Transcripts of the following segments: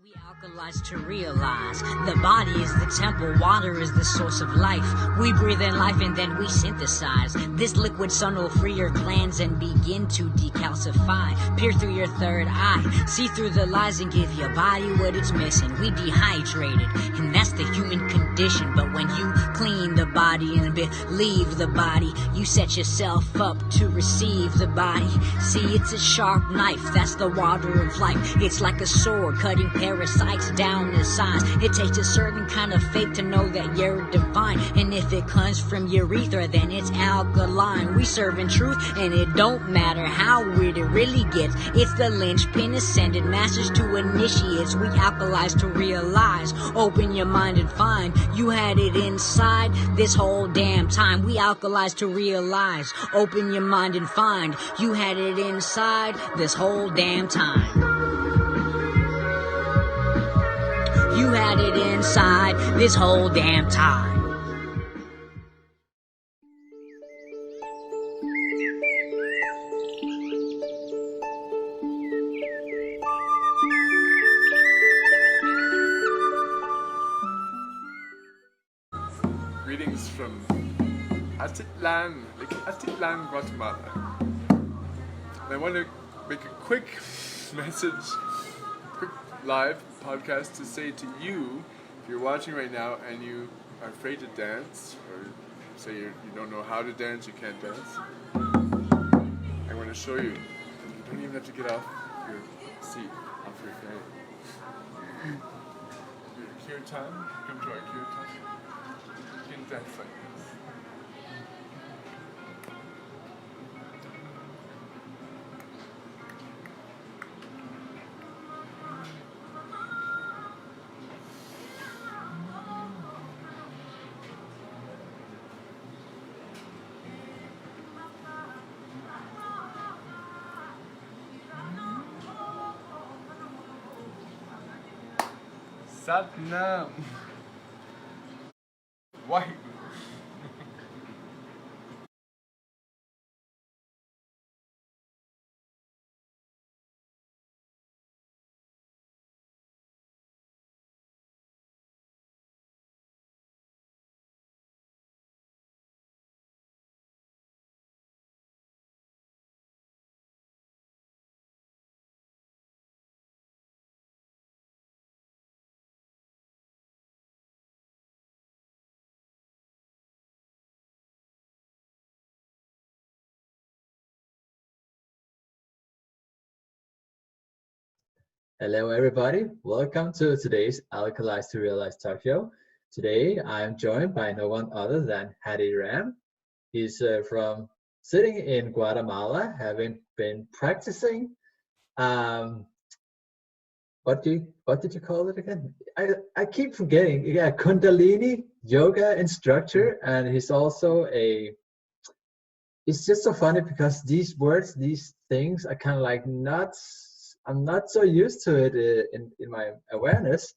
We alkalize to realize the body is the temple, water is the source of life. We breathe in life and then we synthesize. This liquid sun will free your glands and begin to decalcify. Peer through your third eye, see through the lies and give your body what it's missing. We dehydrated, and that's the human condition. But when you clean the body and leave the body, you set yourself up to receive the body. See, it's a sharp knife, that's the water of life. It's like a sword cutting parasites down the sides. It takes a certain kind of faith to know that you're divine. And if it comes from urethra, then it's alkaline. We serve in truth, and it don't matter how weird it really gets. It's the linchpin ascended masters to initiates. We alkalize to realize. Open your mind and find you had it inside this whole damn time. We alkalize to realize. Open your mind and find you had it inside this whole damn time. You had it inside this whole damn time. Greetings from Atitlan, Guatemala. And I want to make a quick live podcast to say to you, if you're watching right now and you are afraid to dance, or say you don't know how to dance, you can't dance, I want to show you. You don't even have to get off your seat, off your bed. Your kirtan, come to our kirtan. You can dance like this. Satnam. Why? Hello, everybody. Welcome to today's Alkalise to Realize talk show. Today, I am joined by no one other than Hadi Ram. He's from sitting in Guatemala, having been practicing. What did you call it again? I keep forgetting. Yeah, Kundalini Yoga instructor, and he's also a. It's just so funny because these words, these things, are kind of like not. I'm not so used to it in my awareness.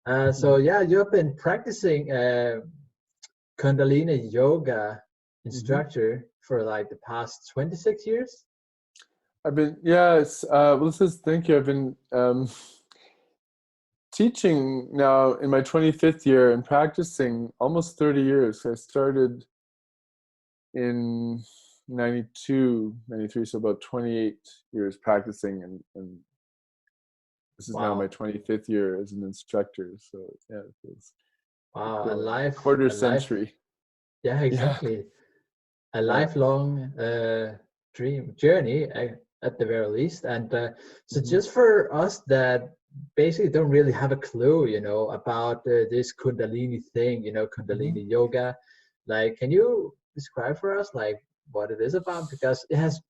So yeah, you've been practicing Kundalini Yoga instructor for like the past 26 years. I've been, yes, thank you. I've been teaching now in my 25th year and practicing almost 30 years. I started in 92, 93, so about 28 years practicing, and this is now my 25th year as an instructor. So yeah, it feels wow, quarter century. Yeah, exactly. Yeah. A lifelong journey at the very least. And so just for us that basically don't really have a clue, about this Kundalini thing, Kundalini Yoga, like, can you describe for us like what it is about? Because it has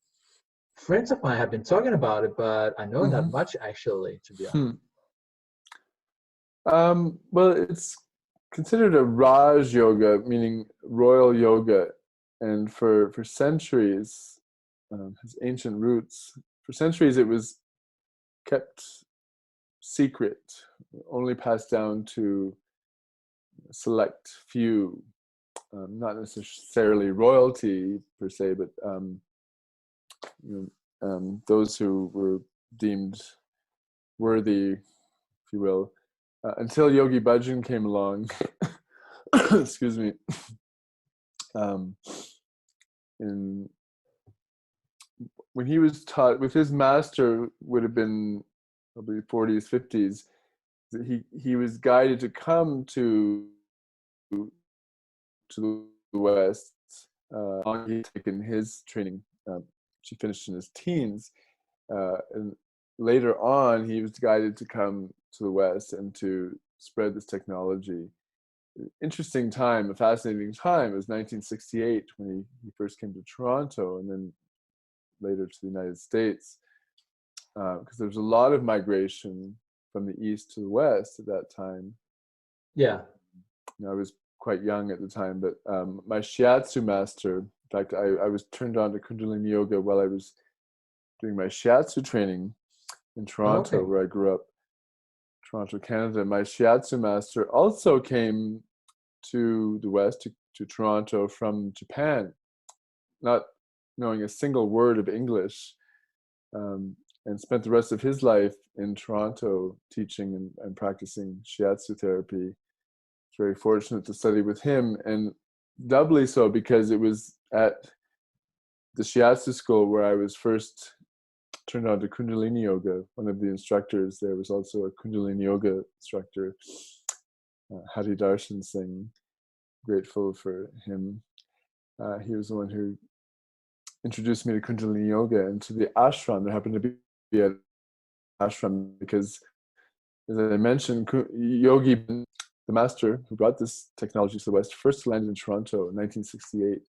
friends of mine have been talking about it, but I know not much actually, to be honest. Well, it's considered a Raj yoga, meaning royal yoga, and for centuries, has ancient roots. For centuries, it was kept secret, only passed down to a select few, not necessarily royalty per se, but those who were deemed worthy you will, until Yogi Bhajan came along. Excuse me. In when he was taught with his master, would have been probably 40s, 50s. He was guided to come to the West. He'd taken his training. She finished in his teens, and later on, he was guided to come to the West and to spread this technology. Interesting time, a fascinating time. It was 1968 when he first came to Toronto, and then later to the United States, because there was a lot of migration from the East to the West at that time. Yeah. I was quite young at the time, but my shiatsu master, in fact, I was turned on to Kundalini Yoga while I was doing my shiatsu training in Toronto, Okay. where I grew up, Toronto, Canada. My shiatsu master also came to the West, to Toronto from Japan, not knowing a single word of English, and spent the rest of his life in Toronto teaching and practicing shiatsu therapy. Very fortunate to study with him, and doubly so because it was at the shiatsu school where I was first turned on to Kundalini Yoga. One of the instructors there was also a Kundalini Yoga instructor, Hari Darshan Singh. Grateful for him. He was the one who introduced me to Kundalini Yoga and to the ashram. There happened to be an ashram because, as I mentioned, Yogi, the master who brought this technology to the West, first landed in Toronto in 1968.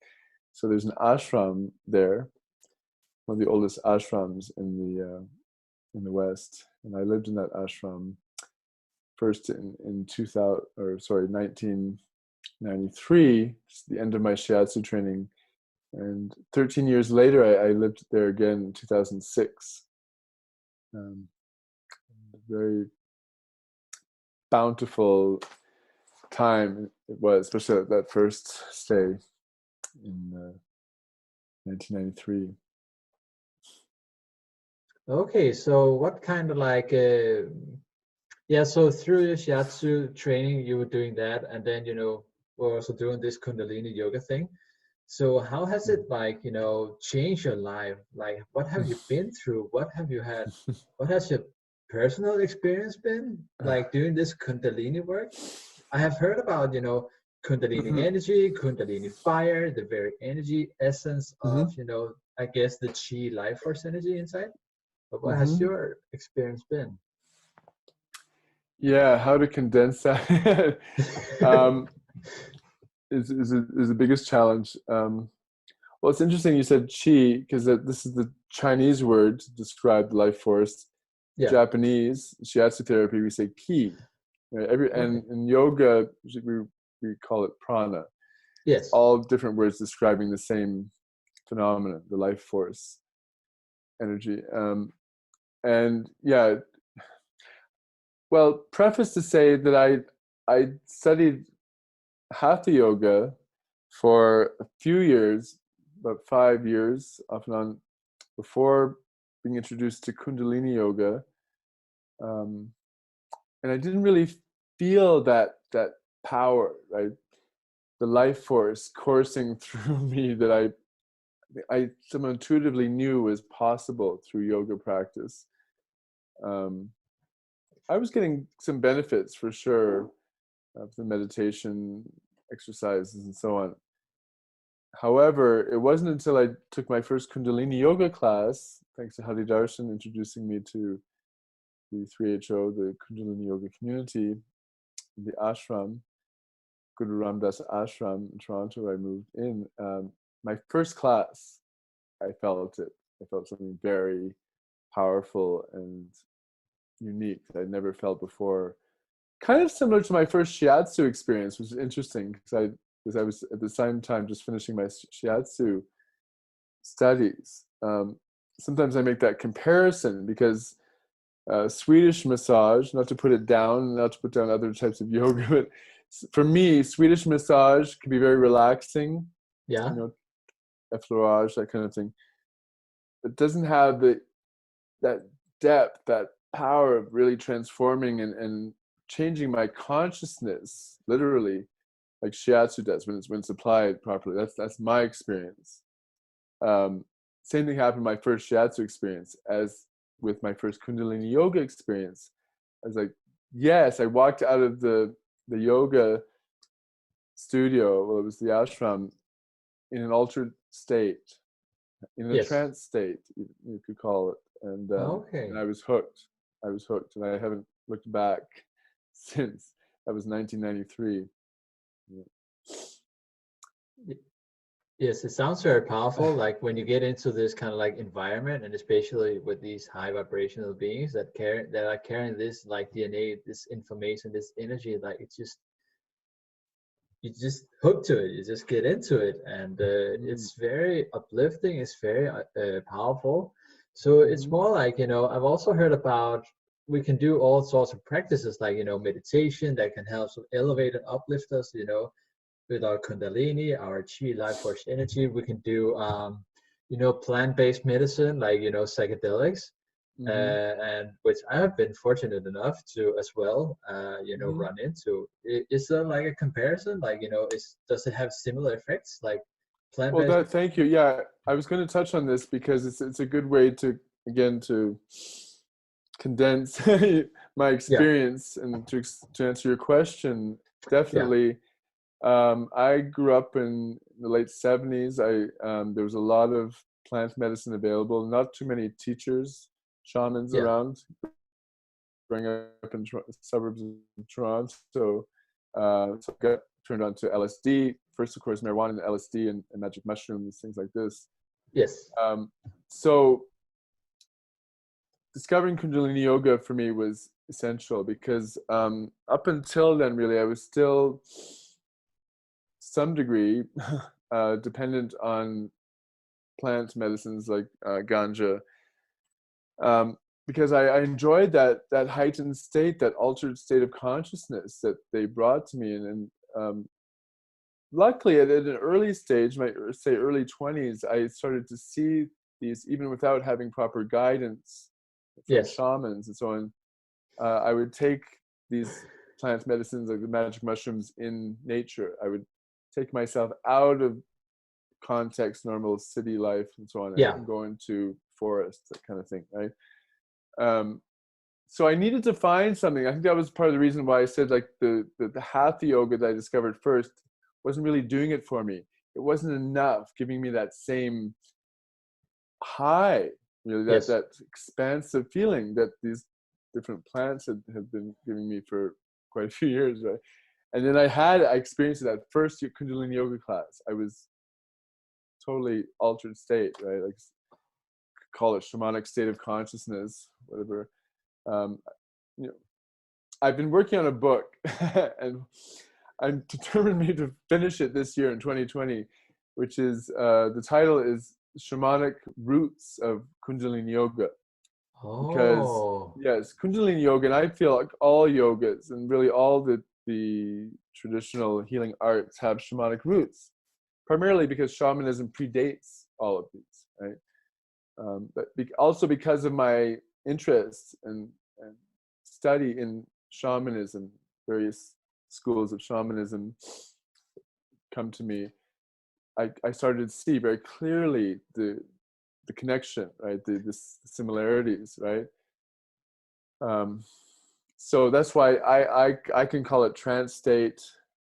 So there's an ashram there, one of the oldest ashrams in the West, and I lived in that ashram first in 1993, the end of my shiatsu training, and 13 years later I lived there again in 2006. Very bountiful time it was, especially at that first stay in 1993. Okay, so what kind of so through your shiatsu training, you were doing that, and then, we're also doing this Kundalini yoga thing. So how has it changed your life? Like, what have you been through? What have you had? What has your personal experience been like doing this Kundalini work? I have heard about, Kundalini energy, Kundalini fire, the very energy essence of, I guess the chi life force energy inside. But what has your experience been? Yeah, how to condense that is the biggest challenge. Well, it's interesting you said chi, because this is the Chinese word to describe the life force. Yeah. Japanese shiatsu therapy, we say ki. Right? And in yoga, we call it prana. Yes. All different words describing the same phenomenon, the life force energy. And yeah, well, preface to say that I studied hatha yoga for a few years, about 5 years off and on, before being introduced to Kundalini Yoga, and I didn't really feel that power, right? The life force coursing through me that I somehow intuitively knew was possible through yoga practice. I was getting some benefits for sure of the meditation exercises and so on. However, it wasn't until I took my first Kundalini Yoga class, thanks to Hari Darshan introducing me to the 3HO, the Kundalini Yoga community, the ashram, Guru Ramdas Ashram in Toronto, where I moved in. My first class, I felt it. I felt something very powerful and unique that I'd never felt before. Kind of similar to my first shiatsu experience, which is interesting because I was at the same time just finishing my shiatsu studies. Sometimes I make that comparison because Swedish massage, not to put it down, not to put down other types of yoga, but for me, Swedish massage can be very relaxing. Yeah. Effleurage, that kind of thing. It doesn't have that depth, that power of really transforming and changing my consciousness, literally, like shiatsu does when it's applied properly. That's my experience. Same thing happened in my first shiatsu experience as with my first Kundalini yoga experience. I was like, yes, I walked out of the yoga studio, well, it was the ashram, in an altered state, in a Yes. trance state, you could call it. And Okay. I was hooked. I was hooked, and I haven't looked back since. That was 1993. Yeah. Yes, it sounds very powerful. Like when you get into this kind of like environment, and especially with these high vibrational beings that are carrying this like DNA, this information, this energy, like it's just you just hook to it. You just get into it, and it's very uplifting. It's very powerful. So it's more like, I've also heard about we can do all sorts of practices like meditation that can help to elevate and uplift us. With our Kundalini, our Chi life force energy. We can do, plant-based medicine like, psychedelics, and which I have been fortunate enough to as well, run into. Is there like a comparison? Like, does it have similar effects like Well, plant-based? thank you. Yeah, I was going to touch on this because it's a good way to, again, to condense my Yeah, experience and to answer your question. yeah, Definitely. I grew up in the late 70s. There was a lot of plant medicine available, not too many teachers, shamans yeah, around. Growing up in suburbs of Toronto, so I got turned on to LSD. First, of course, marijuana and LSD and magic mushrooms, things like this. yes, So discovering Kundalini Yoga for me was essential because up until then, really, I was still some degree dependent on plant medicines like ganja, because I enjoyed that heightened state, that altered state of consciousness that they brought to me, and luckily at an early stage, my say early 20s, I started to see these even without having proper guidance from yes, shamans and so on. I would take these plant medicines like the magic mushrooms in nature. I would take myself out of context, normal city life and so on, yeah, and go into forest, that kind of thing, right? So I needed to find something. I think that was part of the reason why I said like the hatha yoga that I discovered first wasn't really doing it for me. It wasn't enough giving me that same high, really, yes, that expansive feeling that these different plants had been giving me for quite a few years, right? And then I experienced that first Kundalini yoga class. I was totally altered state, right? Like, call it shamanic state of consciousness, whatever. Um, you know, I've been working on a book, and I'm determined to finish it this year in 2020, which is the title is Shamanic Roots of Kundalini Yoga. Because oh, yes, Kundalini Yoga, and I feel like all yogas and really all the traditional healing arts have shamanic roots, primarily because shamanism predates all of these, right? But also because of my interest and study in shamanism, various schools of shamanism come to me. I started to see very clearly the connection, right? The similarities, right? So that's why I can call it trance state,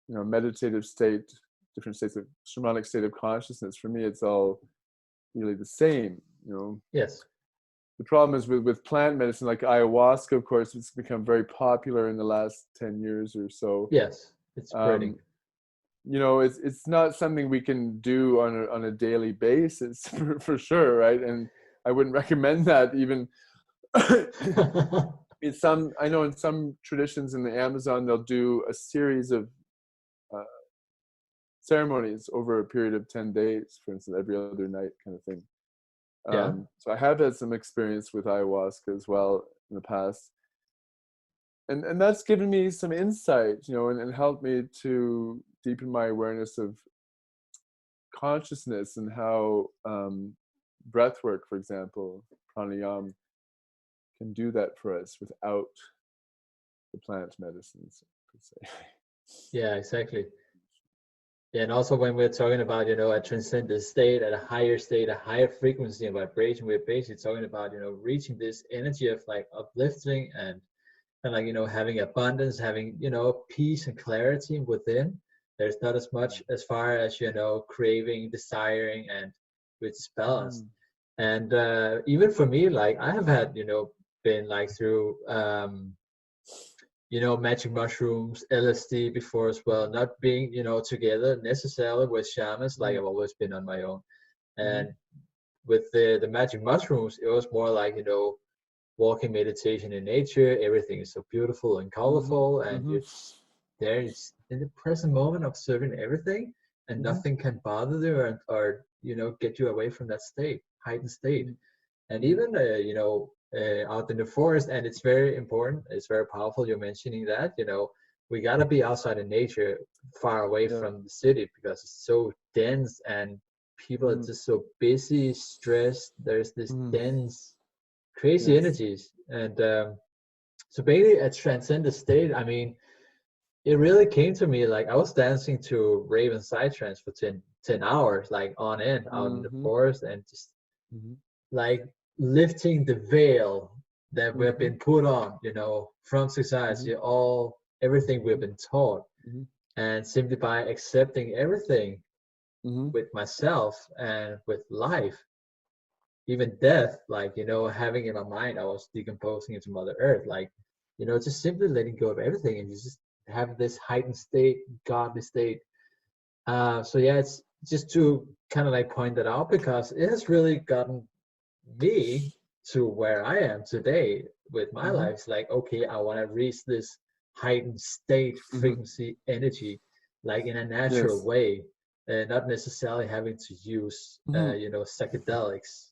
meditative state, different states of shamanic state of consciousness. For me, it's all really the same. yes, The problem is with plant medicine like ayahuasca, of course, it's become very popular in the last 10 years or so. yes, it's spreading. Um, it's not something we can do on a daily basis for sure, right? And I wouldn't recommend that even. I know in some traditions in the Amazon, they'll do a series of uh, ceremonies over a period of 10 days, for instance, every other night kind of thing. Yeah, So I have had some experience with ayahuasca as well in the past. And that's given me some insight, and helped me to deepen my awareness of consciousness and how breath work, for example, pranayama, can do that for us without the plant medicines, per se. Yeah, exactly. Yeah, and also when we're talking about, a transcendent state, at a higher state, a higher frequency and vibration, we're basically talking about, reaching this energy of like uplifting and like, having abundance, having, peace and clarity within. There's not as much as far as, craving, desiring, and which is balanced. And even for me, like I have had, been like through, magic mushrooms, LSD before as well, not being, together necessarily with shamans, like I've always been on my own. And with the magic mushrooms, it was more like, walking meditation in nature. Everything is so beautiful and colorful, and you're just there, it's in the present moment, observing everything, and nothing can bother you or get you away from that state, heightened state. And even out in the forest, and it's very important, it's very powerful you're mentioning that, we got to be outside in nature, far away from the city, because it's so dense and people are just so busy, stressed. There's this dense, crazy energies. And so basically a transcendent state, I mean, it really came to me like I was dancing to Raven Psytrance for 10 hours, like on end out in the forest, and just like lifting the veil that we've been put on, from society, everything we've been taught, and simply by accepting everything with myself and with life, even death, like, having in my mind, I was decomposing into Mother Earth, like, just simply letting go of everything and just have this heightened state, godly state. So yeah, it's just to kind of like point that out, because it has really gotten me to where I am today with my life. It's like, okay, I want to reach this heightened state, frequency, energy, like in a natural way, not necessarily having to use, psychedelics.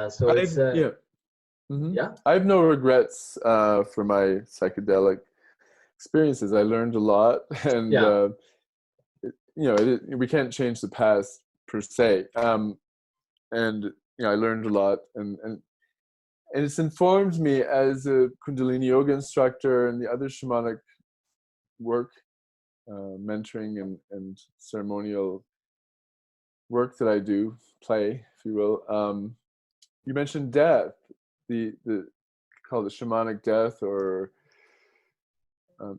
So it's I have no regrets for my psychedelic experiences. I learned a lot, and we can't change the past per se. And I learned a lot, and it's informed me as a Kundalini Yoga instructor and the other shamanic work, mentoring and ceremonial work that I do, play, if you will. You mentioned death, the called it shamanic death or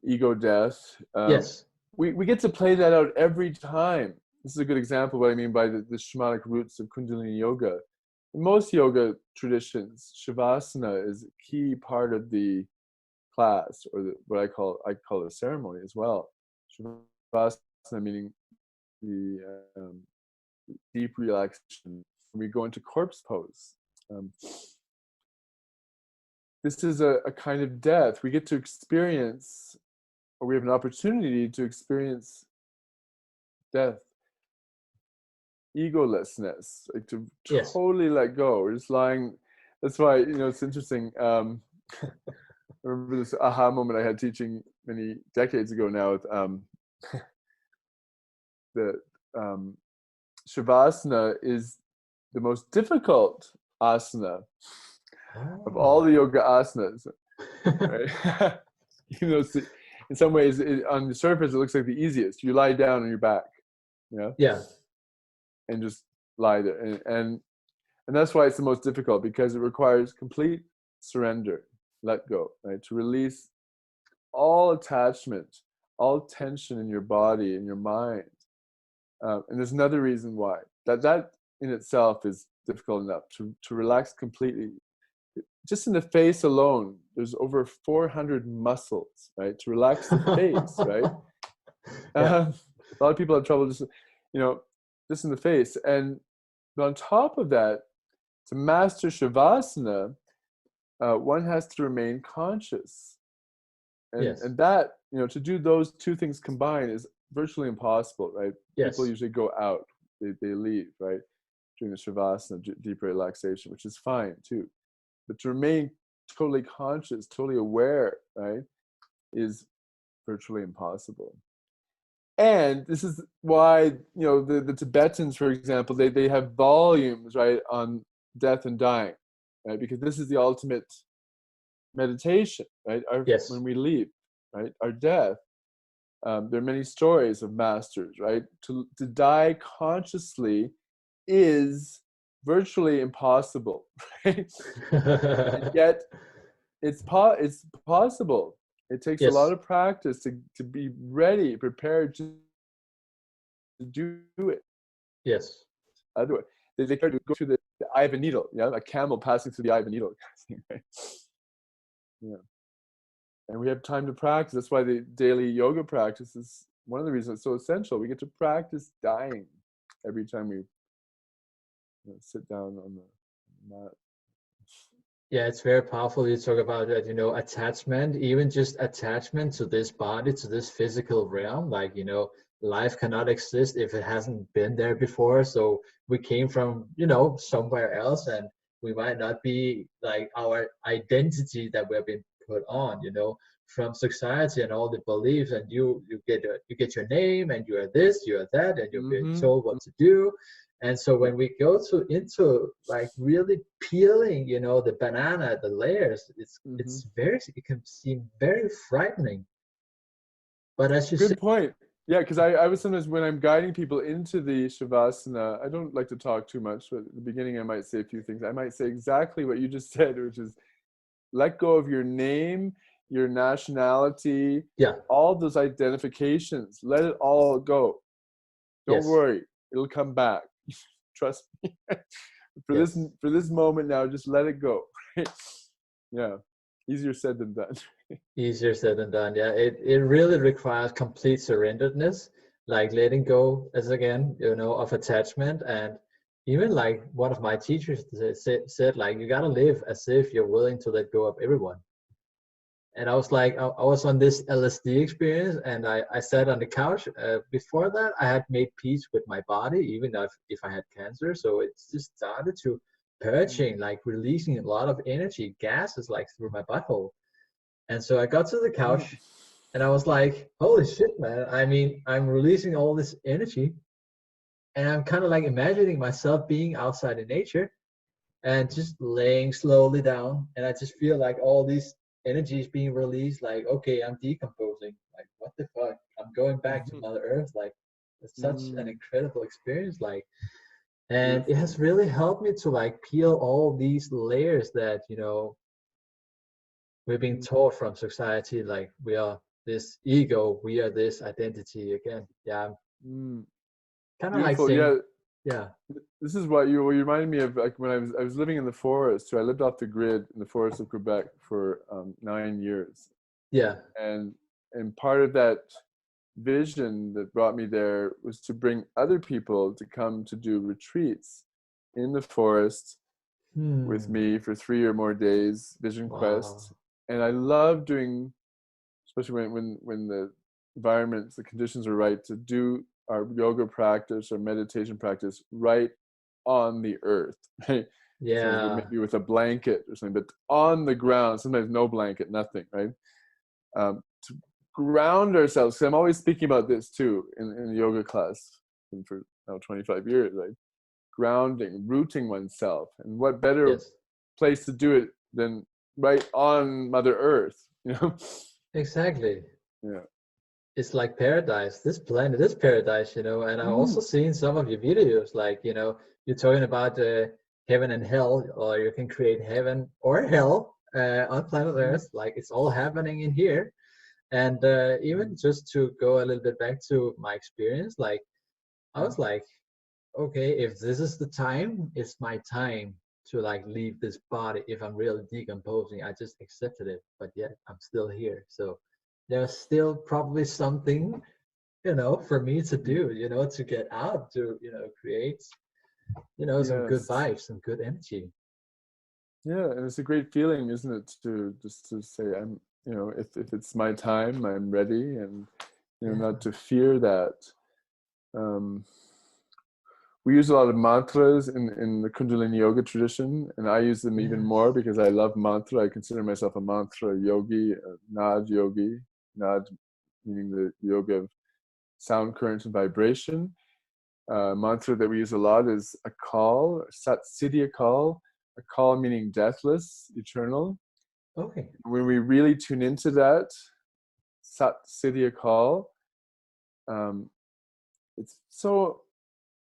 ego death. Yes. We get to play that out every time. This is a good example of what I mean by the shamanic roots of Kundalini Yoga. In most yoga traditions, shavasana is a key part of the class, or what I call the ceremony as well. Shavasana meaning the deep relaxation. We go into corpse pose. This is a kind of death. We get to experience, or we have an opportunity to experience death, egolessness, like to totally let go. We're just lying. That's why, it's interesting. I remember this aha moment I had teaching many decades ago now with the Shavasana is the most difficult asana of all the yoga asanas. Right? In some ways, on the surface, it looks like the easiest. You lie down on your back, and just lie there, and that's why it's the most difficult, because it requires complete surrender, let go, right? To release all attachment, all tension in your body, in your mind. And there's another reason why. That in itself is difficult enough to relax completely. Just in the face alone, there's over 400 muscles, right? To relax the face, right? A lot of people have trouble just in the face. And on top of that, to master Shavasana, one has to remain conscious. And that, to do those two things combined is virtually impossible, right? People usually go out, they leave, right? During the Shavasana, deep relaxation, which is fine too. But to remain totally conscious, totally aware, right, is virtually impossible. And this is why, the Tibetans, for example, they have volumes, right, on death and dying, right? Because this is the ultimate meditation, right? Yes. When we leave, right? Our death. There are many stories of masters, right? To die consciously is virtually impossible, right? And yet it's possible. It takes a lot Yes. of practice to be ready, prepared to do it. Yes. Otherwise, they try to go through the eye of a needle, yeah, a camel passing through the eye of a needle, right? Yeah. And we have time to practice. That's why the daily yoga practice is one of the reasons it's so essential. We get to practice dying every time we sit down on the mat. Yeah, it's very powerful. You talk about that, attachment, even just attachment to this body, to this physical realm. Like, life cannot exist if it hasn't been there before. So we came from, somewhere else, and we might not be like our identity that we've been put on, from society and all the beliefs. And you get your name, and you are this, you are that, and you're being told what to do. And so when we go into like really peeling, the banana, the layers, it can seem very frightening. But as you say, Good point. Yeah, because I was sometimes, when I'm guiding people into the Shavasana, I don't like to talk too much, but at the beginning I might say a few things. I might say exactly what you just said, which is let go of your name, your nationality, yeah, all those identifications. Let it all go. Don't yes, worry, it'll come back. Trust me. yes, For this moment now, just let it go. Yeah, easier said than done. easier said than done. Yeah, it really requires complete surrenderedness, like letting go, as again, of attachment. And even like one of my teachers said like, you gotta live as if you're willing to let go of everyone. And I was like, I was on this LSD experience, and I sat on the couch. Before that, I had made peace with my body, even if I had cancer. So it just started to purging, like releasing a lot of energy, gases, like through my butthole. And so I got to the couch, and I was like, holy shit, man. I mean, I'm releasing all this energy, and I'm kind of like imagining myself being outside in nature and just laying slowly down. And I just feel like all these energies being released, like, okay, I'm decomposing. Like, what the fuck? I'm going back to Mother Earth. Like, it's such an incredible experience. Like, and it has really helped me to like peel all these layers that, we're being taught from society. Like, we are this ego, we are this identity again. Yeah. Kind of like Beautiful. saying, Yeah. yeah, This is what you reminded me of, like when I was living in the forest. So I lived off the grid in the forest of Quebec for 9 years, yeah, and part of that vision that brought me there was to bring other people to come to do retreats in the forest with me for 3 or more days, vision wow, quest. And I love doing, especially when the environments, the conditions are right, to do our yoga practice or meditation practice right on the earth, right? Sometimes yeah, maybe with a blanket or something, but on the ground, sometimes no blanket, nothing, right? To ground ourselves, because I'm always speaking about this too in yoga class, and for now 25 years, right? Grounding, rooting oneself. And what better yes. place to do it than right on Mother Earth, Exactly. Yeah. It's like paradise. This planet is paradise, And I've also seen some of your videos, like, you're talking about heaven and hell, or you can create heaven or hell on planet Earth. Like, it's all happening in here. And even just to go a little bit back to my experience, like, I was like, okay, if this is the time, it's my time to like leave this body. If I'm really decomposing, I just accepted it, but yet I'm still here. So there's still probably something, for me to do, to get out, to, create, some good Yes. vibes, some good energy. Yeah, and it's a great feeling, isn't it, to just to say, I'm, if it's my time, I'm ready, and Yeah. not to fear that. Um, we use a lot of mantras in the Kundalini Yoga tradition, and I use them even more because I love mantra. I consider myself a mantra yogi, a nad yogi. Nad meaning the yoga of sound, current, and vibration. Mantra that we use a lot is a call, Sat Siddhi Akal, a call meaning deathless, eternal. Okay. When we really tune into that Sat Siddhya call, it's so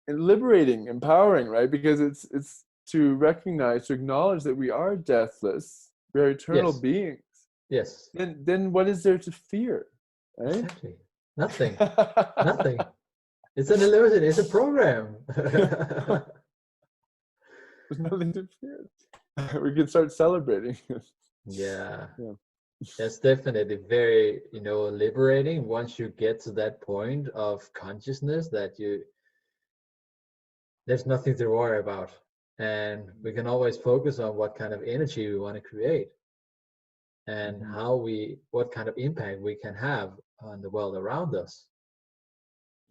liberating, empowering, right? Because it's to recognize, to acknowledge that we are deathless, we are eternal Yes. beings. Yes. Then what is there to fear, right? Exactly. Nothing. Nothing. It's an illusion. It's a program. There's nothing to fear. We can start celebrating. Yeah. Yeah. It's definitely very, liberating once you get to that point of consciousness that there's nothing to worry about. And we can always focus on what kind of energy we want to create and what kind of impact we can have on the world around us.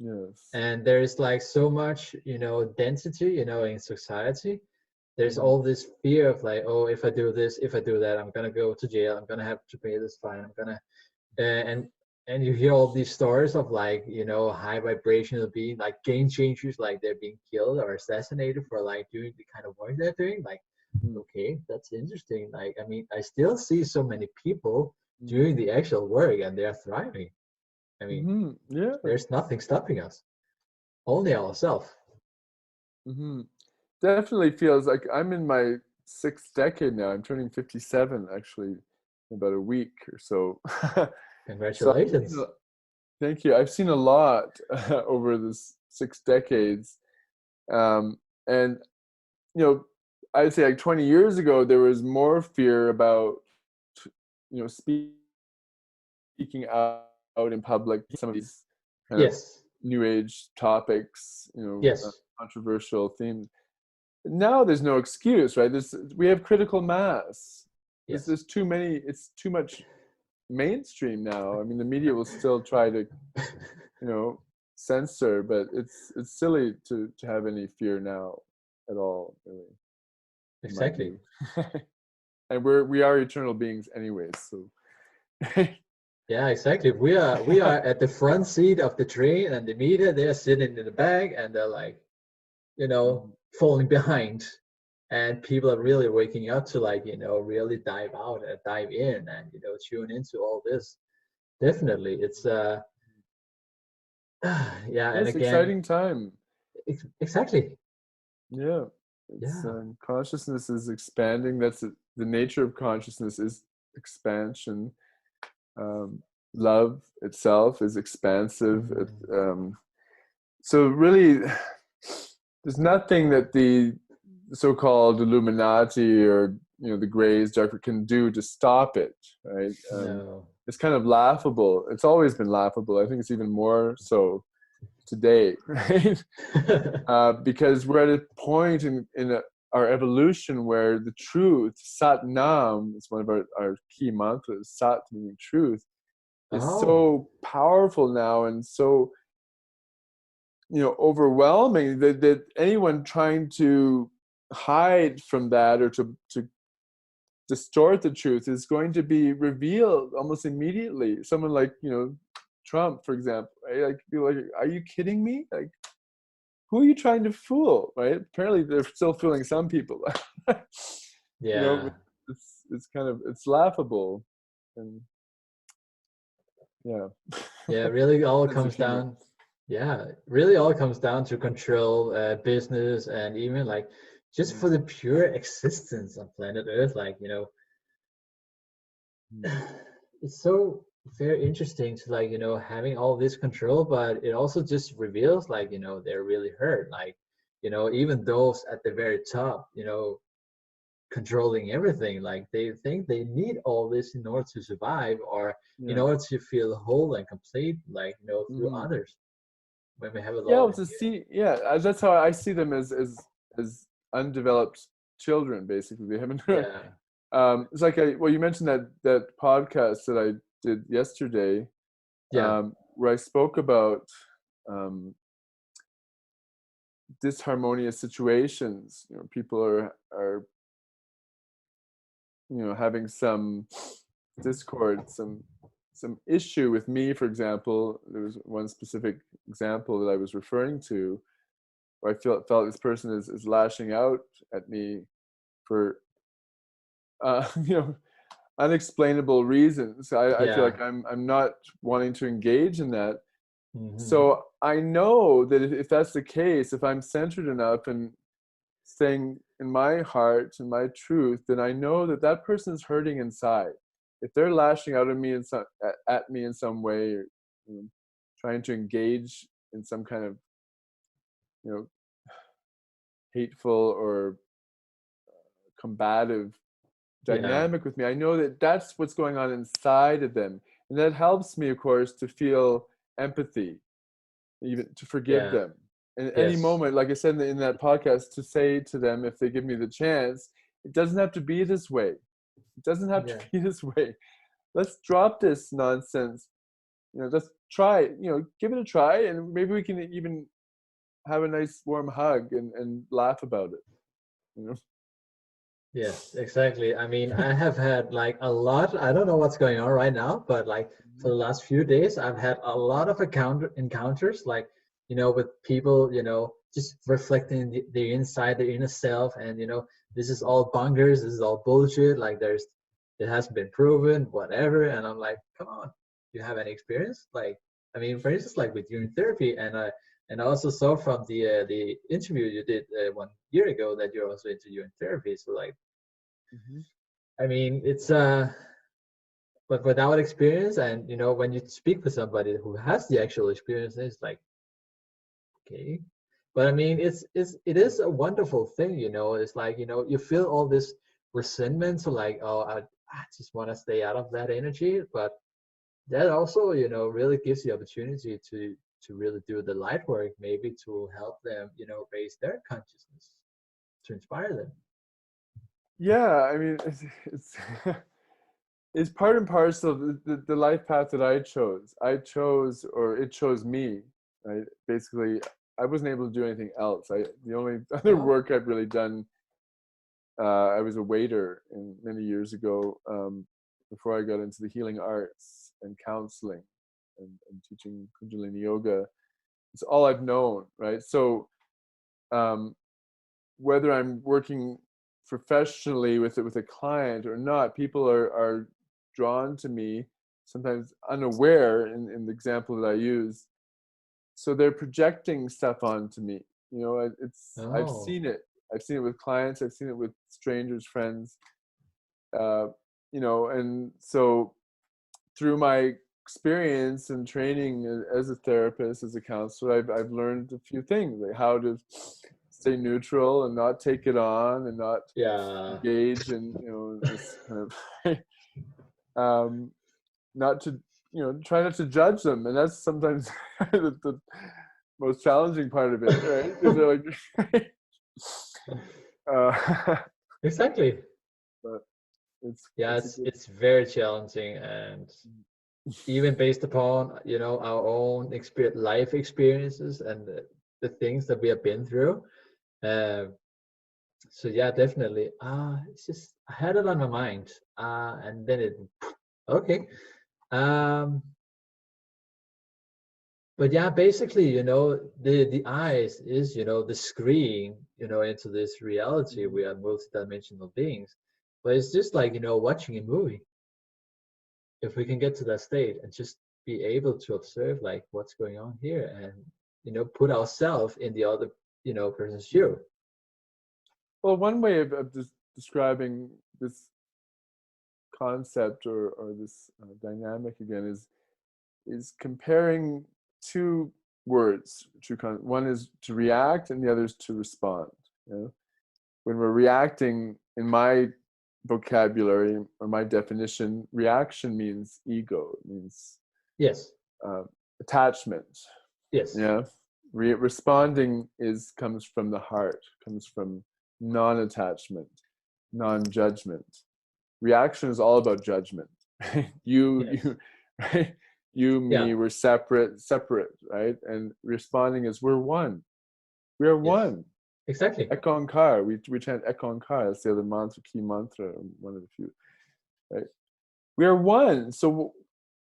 Yes. And there's like so much, density, in society. There's all this fear of like, oh, if I do this, if I do that, I'm gonna go to jail. I'm gonna have to pay this fine. I'm gonna, and you hear all these stories of like, high vibrational being, like game changers, like they're being killed or assassinated for like doing the kind of work they're doing. Like, okay, that's interesting. Like, I mean, I still see so many people doing the actual work and they're thriving. I mean, Yeah. there's nothing stopping us, only ourselves. Definitely feels like I'm in my 6th decade now. I'm turning 57 actually in about a week or so. So Congratulations. thank you. I've seen a lot over this 6 decades. And I'd say like 20 years ago there was more fear about speaking out in public, some of these kind of Yes. new age topics, Yes. controversial themes. Now there's no excuse, right? We have critical mass. Yes. There's too many. It's too much mainstream now. I mean, the media will still try to, censor, but it's silly to have any fear now at all, really. Exactly. And we are eternal beings anyways, so. Yeah, exactly. We are at the front seat of the train, and the media, they're sitting in the back, and they're like, falling behind. And people are really waking up to like, really dive out and dive in and tune into all this. Definitely, it's yeah, and Yes, again, exciting time. exactly. Yeah, it's Yeah. consciousness is expanding. The nature of consciousness is expansion. Love itself is expansive. So really, there's nothing that the so-called Illuminati or the Greys, darker can do to stop it. Right? No. It's kind of laughable. It's always been laughable. I think it's even more so today, right? Because we're at a point in our evolution where the truth, Sat Nam, is one of our key mantras. Sat meaning truth, is Oh. so powerful now and so overwhelming that anyone trying to hide from that or to distort the truth is going to be revealed almost immediately. Someone like Trump, for example, right? Like, people like, are you kidding me? Like, who are you trying to fool, right? Apparently they're still fooling some people. Yeah. It's kind of, it's laughable. And yeah. Yeah, really all Sense of comes humor. down. Yeah, really all comes down to control, business, and even like just for the pure existence on planet Earth. Like, it's so very interesting to like, having all this control, but it also just reveals like, they're really hurt. Like, even those at the very top, controlling everything, like they think they need all this in order to survive or in Yeah. order to feel whole and complete, like, through Mhm. others. When we have it Yeah, all well, in to here. see, yeah, that's how I see them as undeveloped children. Basically, they haven't. Yeah. It's like you mentioned that podcast that I did yesterday, Yeah. where I spoke about disharmonious situations. People are having some discord, some issue with me. For example, there was one specific example that I was referring to, where I felt this person is lashing out at me for unexplainable reasons. I feel Yeah. like I'm not wanting to engage in that. Mm-hmm. So I know that if that's the case, if I'm centered enough and staying in my heart and my truth, then I know that that person is hurting inside. If they're lashing out at me in some way, or trying to engage in some kind of hateful or combative Yeah. dynamic with me, I know that that's what's going on inside of them, and that helps me, of course, to feel empathy, even to forgive Yeah. them. And at any Yes. moment, like I said in that podcast, to say to them, if they give me the chance, it doesn't have to be this way. It doesn't have to Yeah. be this way. Let's drop this nonsense. Let's try it. Give it a try, and maybe we can even have a nice warm hug and laugh about it. Yes, exactly. I mean, I have had like a lot, I don't know what's going on right now, but like for the last few days, I've had a lot of encounters, like, with people, just reflecting the inside, the inner self. And, this is all bungers, this is all bullshit. Like it hasn't been proven, whatever. And I'm like, come on, do you have any experience? Like, I mean, for instance, like with urine therapy, and I also saw from the interview you did 1 year ago that you're also into urine therapy. So like, I mean, it's but without experience, and when you speak with somebody who has the actual experience, it's like, okay. But I mean, it is a wonderful thing. It's like, you feel all this resentment, so like, oh, I just want to stay out of that energy. But that also, really gives the opportunity to really do the light work, maybe to help them, raise their consciousness, to inspire them. Yeah, I mean, it's it's part and parcel of the life path that I chose. Or it chose me, right? Basically, I wasn't able to do anything else. The only other Oh, work I've really done, I was a waiter many years ago, before I got into the healing arts and counseling and teaching Kundalini Yoga. It's all I've known, right? So whether I'm working professionally with a client or not, people are drawn to me, sometimes unaware in the example that I use. So they're projecting stuff onto me. I've oh, seen it. I've seen it with clients. I've seen it with strangers, friends. Uh, and so through my experience and training as a therapist, as a counselor, I've learned a few things, like how to stay neutral and not take it on and not yeah. engage in this kind of not to try not to judge them, and that's sometimes the most challenging part of it, right? Because they're like Exactly. but Yeah, it's a it's good. it's very challenging, and even based upon our own life experiences and the things that we have been through. Uh, so yeah, definitely. It's just I had it on my mind, and then it okay. Um, but yeah, basically, the eyes is the screen, into this reality. We are multidimensional beings, but it's just like watching a movie. If we can get to that state and just be able to observe like what's going on here, and put ourselves in the other person's shoe. Well, one way of describing this concept or this dynamic again is comparing two words. One is to react, and the other is to respond. When we're reacting, in my vocabulary or my definition, reaction means ego. It means Yes. uh, attachment. Yes. Yeah. Responding comes from the heart, comes from non-attachment, non-judgment. Reaction is all about judgment. Yes. Right? You, Yeah. me, we're separate, right? And responding is we're one. We are Yes. one. Exactly. Ekankar. We chant Ekankar. That's the other mantra, key mantra, one of the few. Right? We are one. So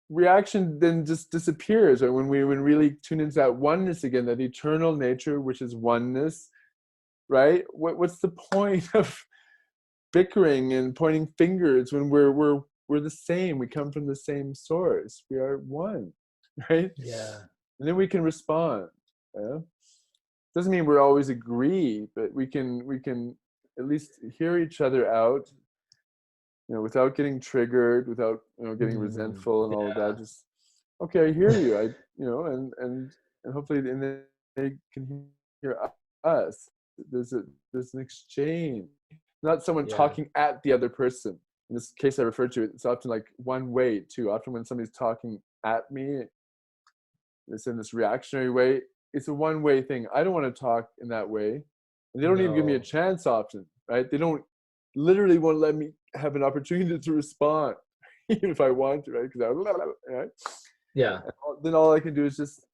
reaction then just disappears. Or when we really tune into that oneness again, that eternal nature, which is oneness, right? What's the point of bickering and pointing fingers when we're we're the same. We come from the same source. We are one, right? Yeah. And then we can respond. Yeah? Doesn't mean we're always agree, but we can at least hear each other out, without getting triggered, without getting resentful and all of that. Just okay, I hear you. And hopefully, and then they can hear us. There's an exchange, not someone talking at the other person. In this case I referred to, it's often like one way too. Often when somebody's talking at me, it's in this reactionary way. It's a one-way thing. I don't want to talk in that way. And they don't even give me a chance often, right? They don't literally won't let me have an opportunity to respond, even if I want to, right? Because right? Yeah. Then all I can do is just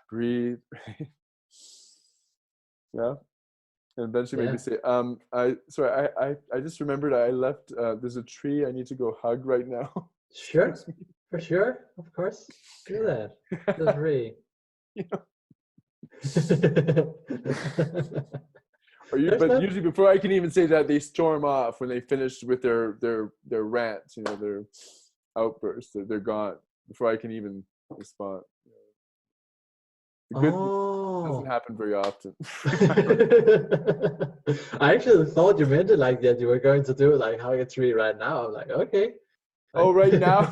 breathe, right? Yeah. And eventually maybe say, I just remembered I left, there's a tree I need to go hug right now. Sure. For sure. Of course. Do that. Feel free. But usually before I can even say that, they storm off when they finish with their rant, their outburst. They're gone before I can even respond. The good doesn't happen very often. I actually thought you meant it like that. You were going to do like hug a tree right now. I'm like, okay. Oh, right now?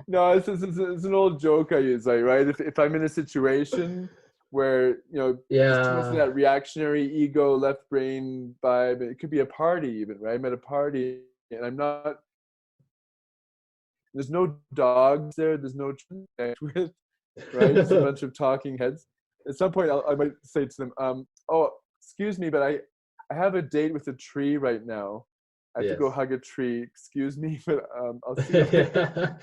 No, it's an old joke I use, like, right? If I'm in a situation where, just too much of that reactionary ego, left brain vibe, it could be a party even, right? I'm at a party and there's no dogs there, there's no to connect with, right? Just a bunch of talking heads. At some point, I might say to them, oh, excuse me, but I have a date with a tree right now. I have to go hug a tree. Excuse me, but I'll see you later.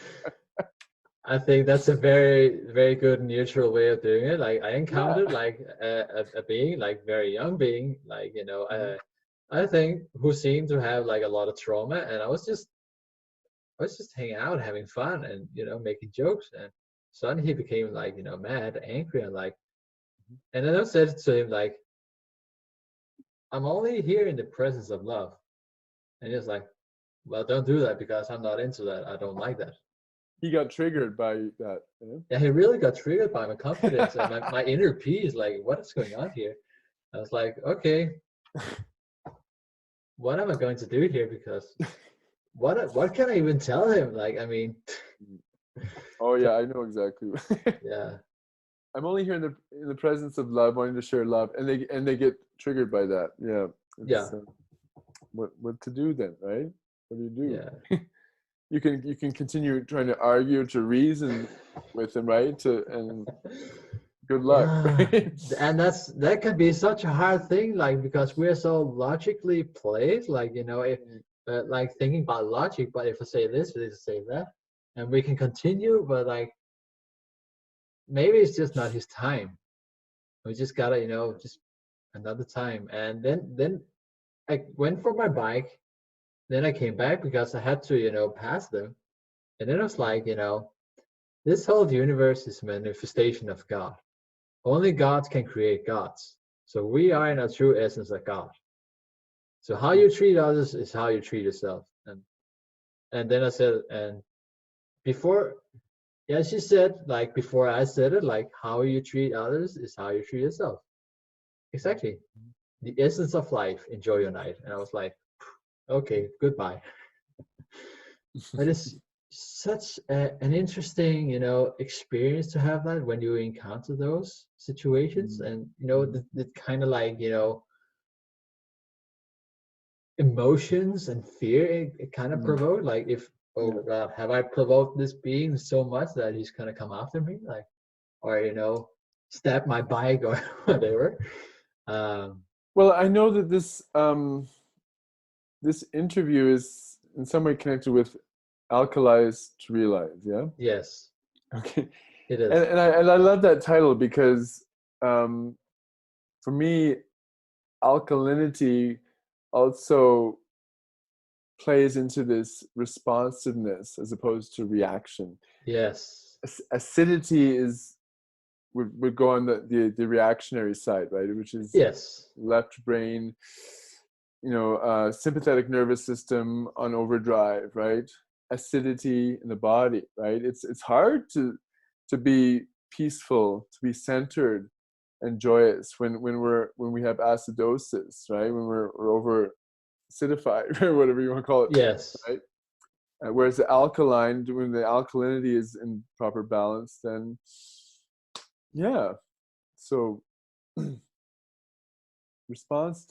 I think that's a very, very good neutral way of doing it. Like I encountered like a being, like very young being, like, I think who seemed to have like a lot of trauma, and I was just hanging out, having fun, and making jokes, and suddenly he became like mad, angry, and like, and then I said to him like, I'm only here in the presence of love, and he was like, well, don't do that because I'm not into that. I don't like that. He got triggered by that. Yeah, he really got triggered by my confidence and my inner peace. Like, what is going on here? I was like, okay, what am I going to do here? Because what can I even tell him? Like, I mean. Oh yeah, I know exactly. Yeah. I'm only here in the presence of love, wanting to share love, and they get triggered by that. Yeah. What to do then, right? What do you do? Yeah. You can continue trying to argue, to reason with them, right? And good luck. Yeah. Right? And that can be such a hard thing, like, because we're so logically placed, like, if like thinking about logic, but if I say this, I say that, and we can continue, but like maybe it's just not his time. We just gotta, just another time. And then I went for my bike. Then I came back because I had to, pass them. And then I was like, this whole universe is a manifestation of God. Only God can create gods. So we are in our true essence a God. So how you treat others is how you treat yourself. And then I said, and before, she said, like, before I said it, like, how you treat others is how you treat yourself. Exactly. The essence of life. Enjoy your night. And I was like, okay, goodbye. But it's such an interesting, experience to have that when you encounter those situations, and the kind of like, emotions and fear it kind of provoked. Like, if God, have I provoked this being so much that he's gonna come after me, like, or stab my bike or whatever. Well, I know that this interview is in some way connected with Alkalise to Realize, yeah? Yes. Okay. It is. And I love that title because for me, alkalinity also plays into this responsiveness as opposed to reaction. Yes. Acidity would go on the reactionary side, right? Which is yes, left brain, sympathetic nervous system on overdrive, right? Acidity in the body, right? It's hard to be peaceful, to be centered and joyous when we have acidosis, right? When we're over acidified, or whatever you want to call it, Yes. right? Whereas the alkaline, when the alkalinity is in proper balance, then yeah. So to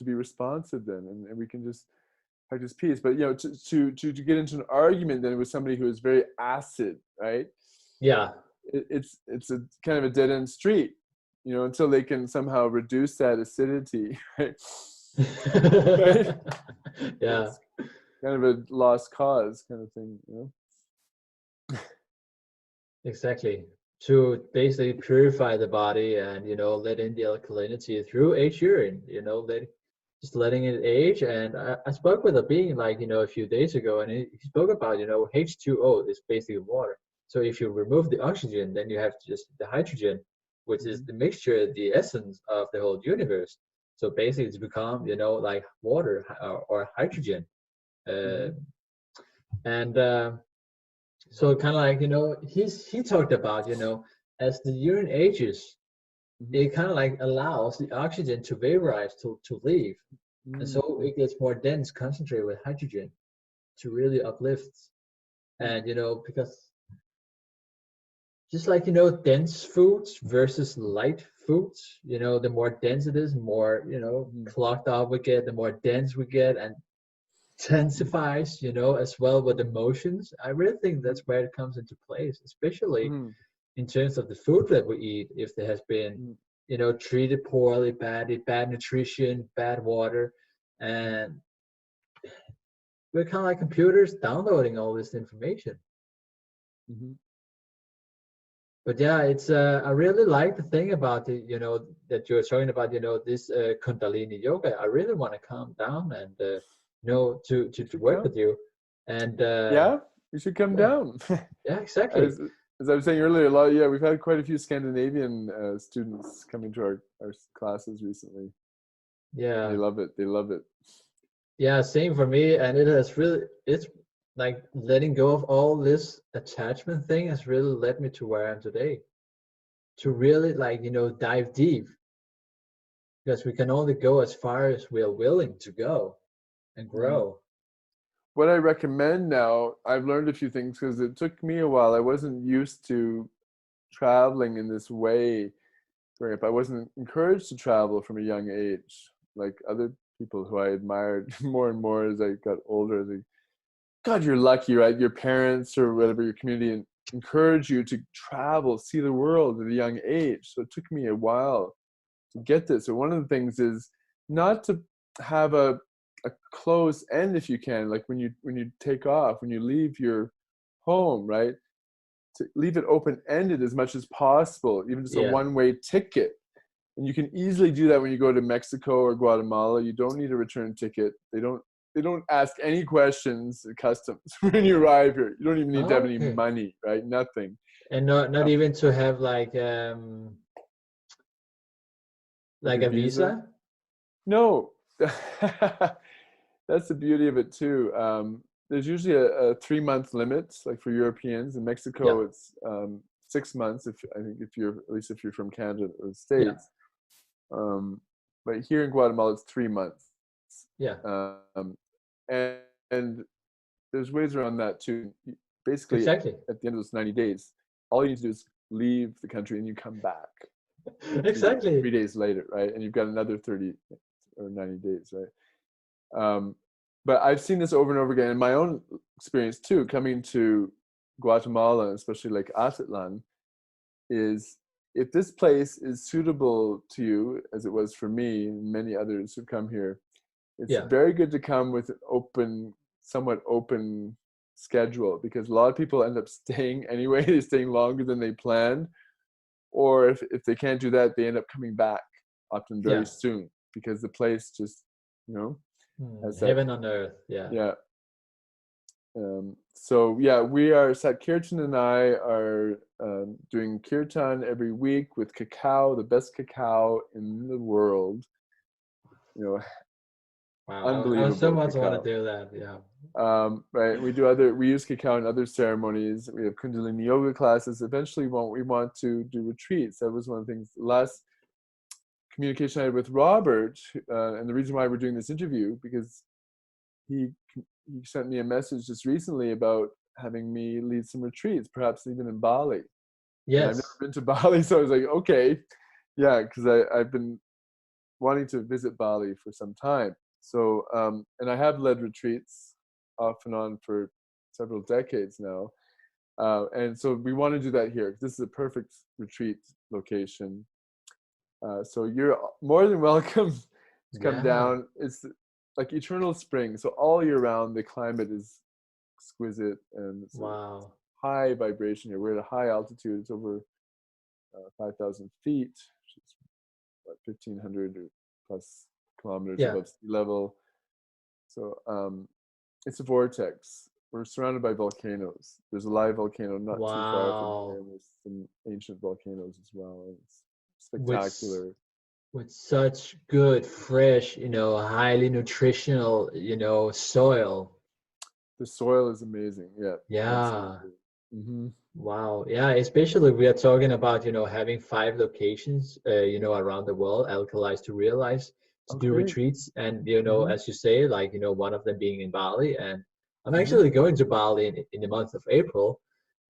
be responsive then, and we can just practice peace. But to get into an argument then with somebody who is very acid, right? Yeah. It's a kind of a dead end street, until they can somehow reduce that acidity, right? Right? Yeah. It's kind of a lost cause kind of thing, Exactly. To basically purify the body and let in the alkalinity through aged urine. Just letting it age. And I spoke with a being like a few days ago, and he spoke about H2O is basically water. So if you remove the oxygen, then you have just the hydrogen, which is the mixture, the essence of the whole universe. So basically, it's become like water or hydrogen, and so kind of like he talked about as the urine ages, it kind of like allows the oxygen to vaporize to leave, and so it gets more dense, concentrated with hydrogen to really uplift. And because just like dense foods versus light foods, the more dense it is, more clogged up we get, the more dense we get, and intensifies as well with emotions. I really think that's where it comes into place, especially in terms of the food that we eat. If there has been treated poorly, bad nutrition, bad water, and we're kind of like computers downloading all this information. But yeah, it's I really like the thing about the that you're talking about this Kundalini Yoga. I really want to calm down and to work with you, and yeah, you should come down. Yeah, exactly. As I was saying earlier, we've had quite a few Scandinavian students coming to our classes recently. Yeah, they love it. Yeah, same for me. And it's like letting go of all this attachment thing has really led me to where I am today. To really dive deep, because we can only go as far as we are willing to go and grow. What I recommend now, I've learned a few things because it took me a while. I wasn't used to traveling in this way growing up. I wasn't encouraged to travel from a young age, like other people who I admired more and more as I got older. God, you're lucky, right? Your parents or whatever, your community encourage you to travel, see the world at a young age. So it took me a while to get this. So one of the things is not to have a closed end if you can, like when you take off, when you leave your home, right? To leave it open-ended as much as possible, even just a one-way ticket. And you can easily do that when you go to Mexico or Guatemala. You don't need a return ticket. They don't ask any questions at customs when you arrive here. You don't even need to have any money, right? Nothing. And not even to have like a visa? No. That's the beauty of it too. There's usually a 3-month limit, like for Europeans. In Mexico, it's 6 months. If you're from Canada or the States. But here in Guatemala, it's 3 months. And there's ways around that too. Basically, at the end of those 90 days, all you need to do is leave the country and you come back. Exactly. 3 days later, right? And you've got another 30 or 90 days, right? But I've seen this over and over again in my own experience too, coming to Guatemala, especially like Atitlan, is if this place is suitable to you, as it was for me and many others who come here, it's very good to come with an somewhat open schedule, because a lot of people end up staying anyway. They're staying longer than they planned. Or if they can't do that, they end up coming back often very soon, because the place just, has heaven on earth. So Satkirtan and I are doing kirtan every week with cacao, the best cacao in the world. Wow, I so Unbelievable much want cacao. to do that. Yeah. Right. We use cacao in other ceremonies. We have Kundalini Yoga classes. Eventually, we want to do retreats. That was one of the things. The last communication I had with Robert, and the reason why we're doing this interview, because he sent me a message just recently about having me lead some retreats, perhaps even in Bali. And I've never Yes. been to Bali, so I was like, okay, yeah, because I've been wanting to visit Bali for some time. So, and I have led retreats off and on for several decades now. And so we want to do that here. This is a perfect retreat location. So you're more than welcome to come Yeah. down. It's like eternal spring. So all year round, the climate is exquisite and it's a Wow. high vibration here. We're at a high altitude. It's over 5,000 feet, which is what, 1,500 or plus kilometers Yeah. above sea level. So it's a vortex. We're surrounded by volcanoes. There's a live volcano not too far from here, Wow. and there's some ancient volcanoes as well. It's With spectacular. with such good, fresh, highly nutritional, soil. The soil is amazing. Yeah, Yeah. absolutely. Hmm. Wow. Yeah. Especially we are talking about, having 5 locations, around the world, Alkalise to Realize, to Oh, do great. retreats. And, Hmm. as you say, like, one of them being in Bali. And I'm Hmm. actually going to Bali in the month of April.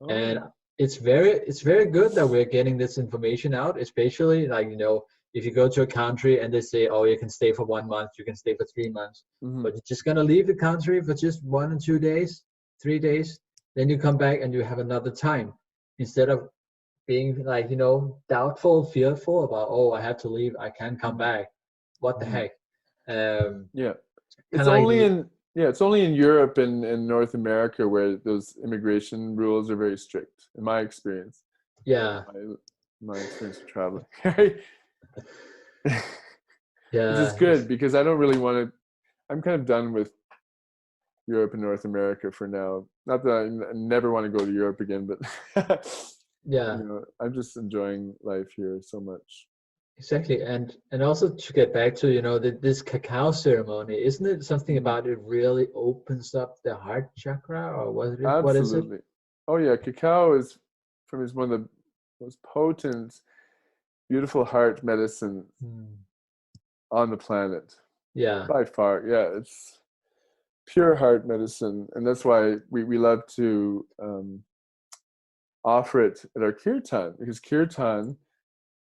And Oh. it's very good that we're getting this information out, especially like, if you go to a country and they say, oh, you can stay for 1 month, you can stay for 3 months, Hmm. but you're just gonna leave the country for just 1 or 2 days, 3 days, then you come back and you have another time, instead of being like, doubtful, fearful about, oh, I have to leave, I can't come Hmm. back. What the Hmm. heck? Um, Yeah. It's kind of like, only in it's only in Europe and North America where those immigration rules are very strict, in my experience. yeah, My experience of traveling. Right? Which is yeah, good because I don't really want to. I'm kind of done with Europe and North America for now. Not that I never want to go to Europe again, but yeah. I'm just enjoying life here so much. Exactly, and also to get back to this cacao ceremony, isn't it something Mhm. about it really opens up the heart chakra, or what is it? Absolutely. Oh yeah, cacao is for me is one of the most potent, beautiful heart medicines Hmm. on the planet Yeah, by far. Yeah, it's pure heart medicine, and that's why we love to offer it at our kirtan, because kirtan,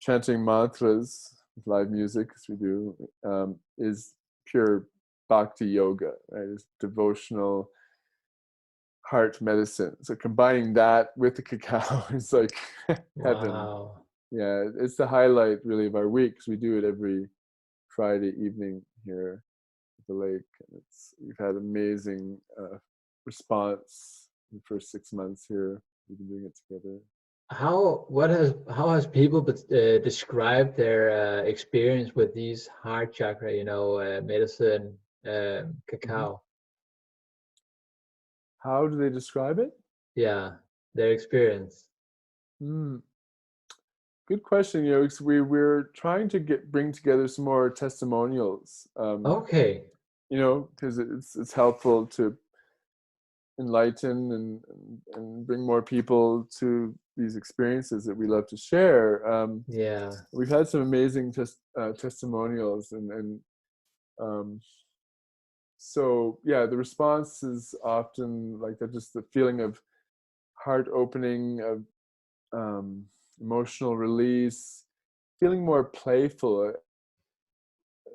chanting mantras with live music, as we do, is pure bhakti yoga, right? It's devotional heart medicine. So combining that with the cacao is like heaven. wow. Yeah, it's the highlight really of our week because we do it every Friday evening here at the lake. And we've had amazing response in the first 6 months here. We've been doing it together. How has people described their experience with these heart chakra, medicine, Hmm. cacao? How do they describe it? Yeah, their experience. Hmm. Good question. 'Cause we're trying to bring together some more testimonials. Okay. Because it's helpful to enlighten and bring more people to these experiences that we love to share. Yeah. We've had some amazing testimonials, and um, so yeah, the response is often like that, just the feeling of heart opening, of emotional release, feeling more playful,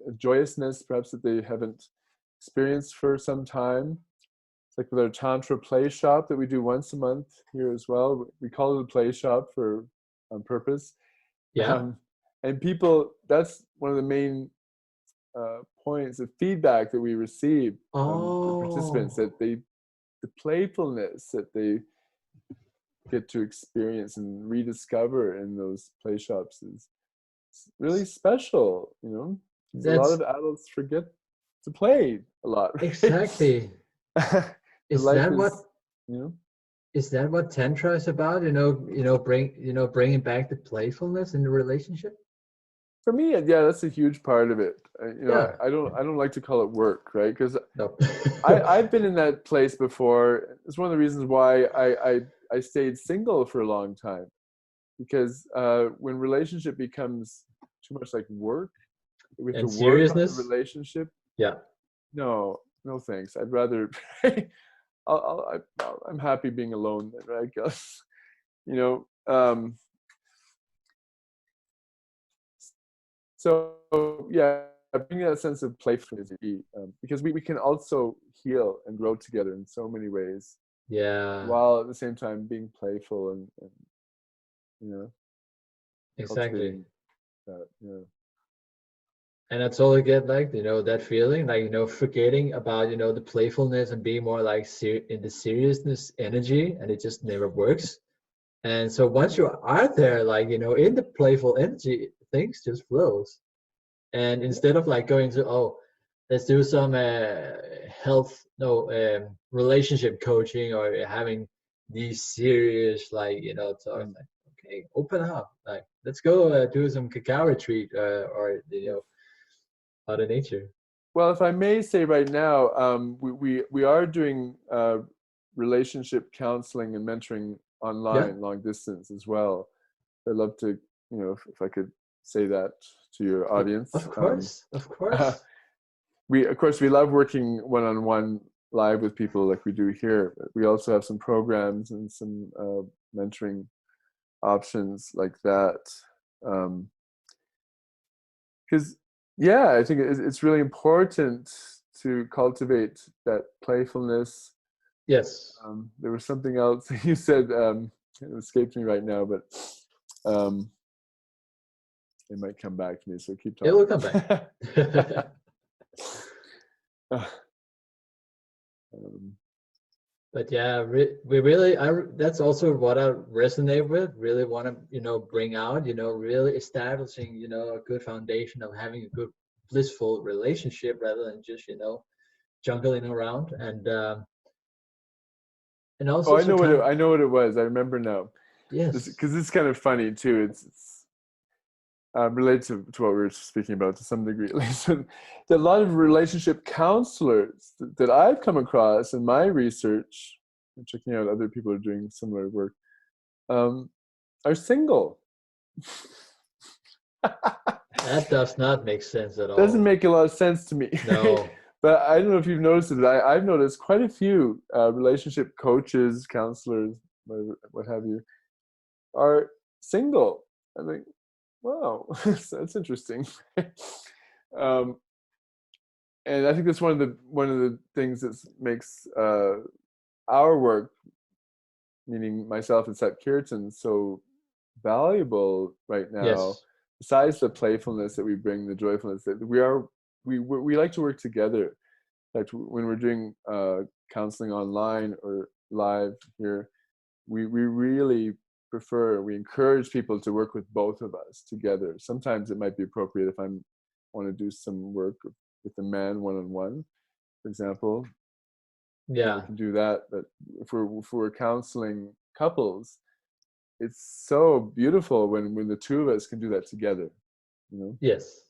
a joyousness perhaps that they haven't experienced for some time. It's like with our Tantra play shop that we do once a month here as well. We call it a play shop on purpose. Yeah. Um, and people, that's one of the main points of feedback that we receive from the participants, Oh. that the playfulness that they get to experience and rediscover in those play shops is really special. Because a lot That's of adults forget to play a lot, right? exactly. The Is life that is, what you know, is that what tantra is about? Bringing back the playfulness in the relationship. For me, yeah, that's a huge part of it. You know, Yeah. I don't like to call it work, right? Because No. I've been in that place before. It's one of the reasons why I stayed single for a long time, because when relationship becomes too much like work, we have to And work on the seriousness. relationship. Yeah. No, no, thanks. I'd rather. I'm happy being alone, then, right? 'Cause, you know. So yeah, bringing that sense of playfulness, because we can also heal and grow together in so many ways, Yeah. while at the same time being playful and you know, Exactly. cultivating that. Yeah. And I totally get like, that feeling, like, forgetting about, the playfulness and being more like in the seriousness energy, and it just never works. And so once you are there, like, in the playful energy, things just flows. And instead of like going to, oh, let's do some health, no, relationship coaching, or having these serious, like, talks, Mm. like, okay, open up, like, let's go do some cacao retreat, or, out of nature. Well, if I may say right now, we are doing relationship counseling and mentoring Yeah, online, long distance as well. I'd love to, if I could say that to your audience. of course, of course. Of course, we love working one-on-one live with people like we do here. But we also have some programs and some mentoring options like that. Because yeah, I think it's really important to cultivate that playfulness. Yes, There was something else you said, it escapes me right now, but it might come back to me, so keep it will talking. come back. um, But yeah, we really, that's also what I resonate with. Really want to, bring out, really establishing, a good foundation of having a good, blissful relationship, rather than just, jungling around, and oh, also to I know what it was. I remember now. yes, Because this is kind of funny too. It's related to what we were speaking about to some degree, at least. That a lot of relationship counselors that I've come across in my research, and checking out other people who are doing similar work, are single. that does not make sense at Doesn't all. make a lot of sense to me. No. But I don't know if you've noticed it, but I've noticed quite a few relationship coaches, counselors, what have you, are single. I think, wow, that's interesting. um, and I think that's one of the things that makes our work, meaning myself and Sat Kirtan, so valuable right now. Yes. Besides the playfulness that we bring, the joyfulness that we like to work together. Like when we're doing counseling online or live here, we really we encourage people to work with both of us together. Sometimes it might be appropriate if I want to do some work with a man one-on-one, for example. We Yeah. can do that. But if we're counseling couples, it's so beautiful when the two of us can do that together. Yes.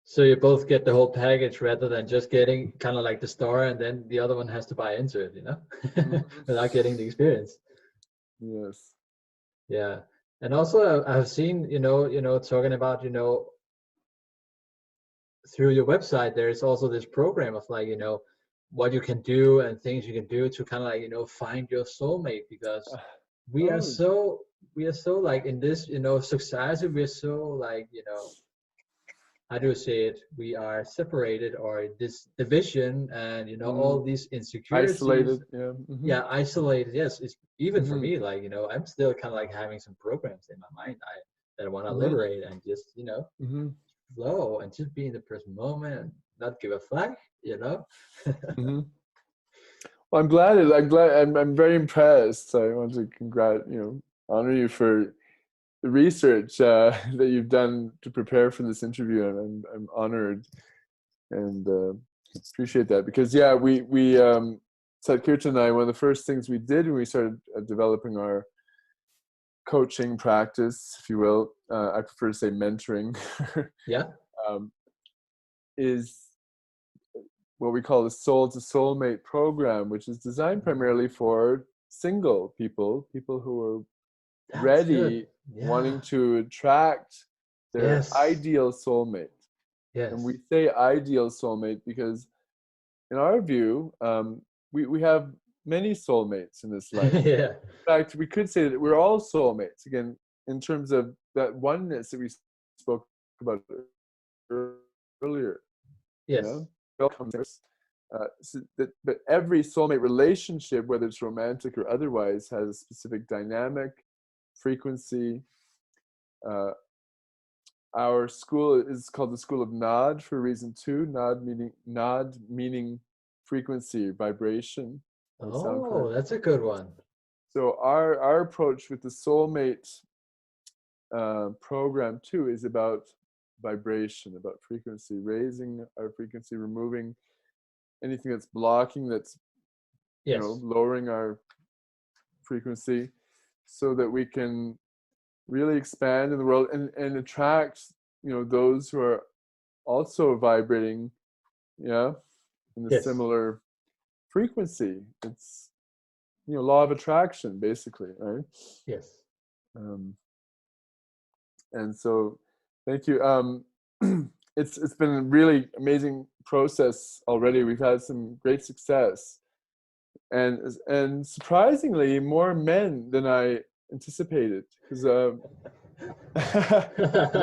So you both get the whole package, rather than just getting kind of like the store, and then the other one has to buy into it, Mhm. without getting the experience. Yes. Yeah. And also I've seen, talking about, through your website, there's also this program of like, what you can do and things you can do to kind of like, find your soulmate, because we are Oh, so like in this, society, we're so like, how do you say it? We are separated, or this division, and all these insecurities. isolated. Yeah. Hmm. Yeah, isolated. Yes, it's even for Hmm. me. Like, I'm still kind of like having some programs in my mind that I want to Hmm. liberate, and just Hmm. flow and just be in the present moment and not give a fuck. Hmm. Well, I'm very impressed. So I want to honor you for the research that you've done to prepare for this interview. And I'm honored and appreciate that, because yeah, we Satkirtan and I, one of the first things we did when we started developing our coaching practice, if you will, I prefer to say mentoring, Yeah. is what we call the Soul to Soulmate program, which is designed primarily for single people who are That's good. ready, Yeah. wanting to attract their Yes. ideal soulmate. Yes. And we say ideal soulmate because, in our view, we have many soulmates in this life. Yeah. In fact, we could say that we're all soulmates, again, in terms of that oneness that we spoke about earlier. Yes. You know? But every soulmate relationship, whether it's romantic or otherwise, has a specific dynamic, frequency. Our school is called the School of Nod for a reason too. Nod meaning frequency, vibration. Oh, that's a good one. So our approach with the soulmate program too is about vibration, about frequency, raising our frequency, removing anything that's blocking, that's Yes. lowering our frequency, so that we can really expand in the world and attract those who are also vibrating in a Yes. similar frequency. It's law of attraction, basically, right? Yes. And so thank you. It's been a really amazing process already. We've had some great success, and surprisingly more men than I anticipated, because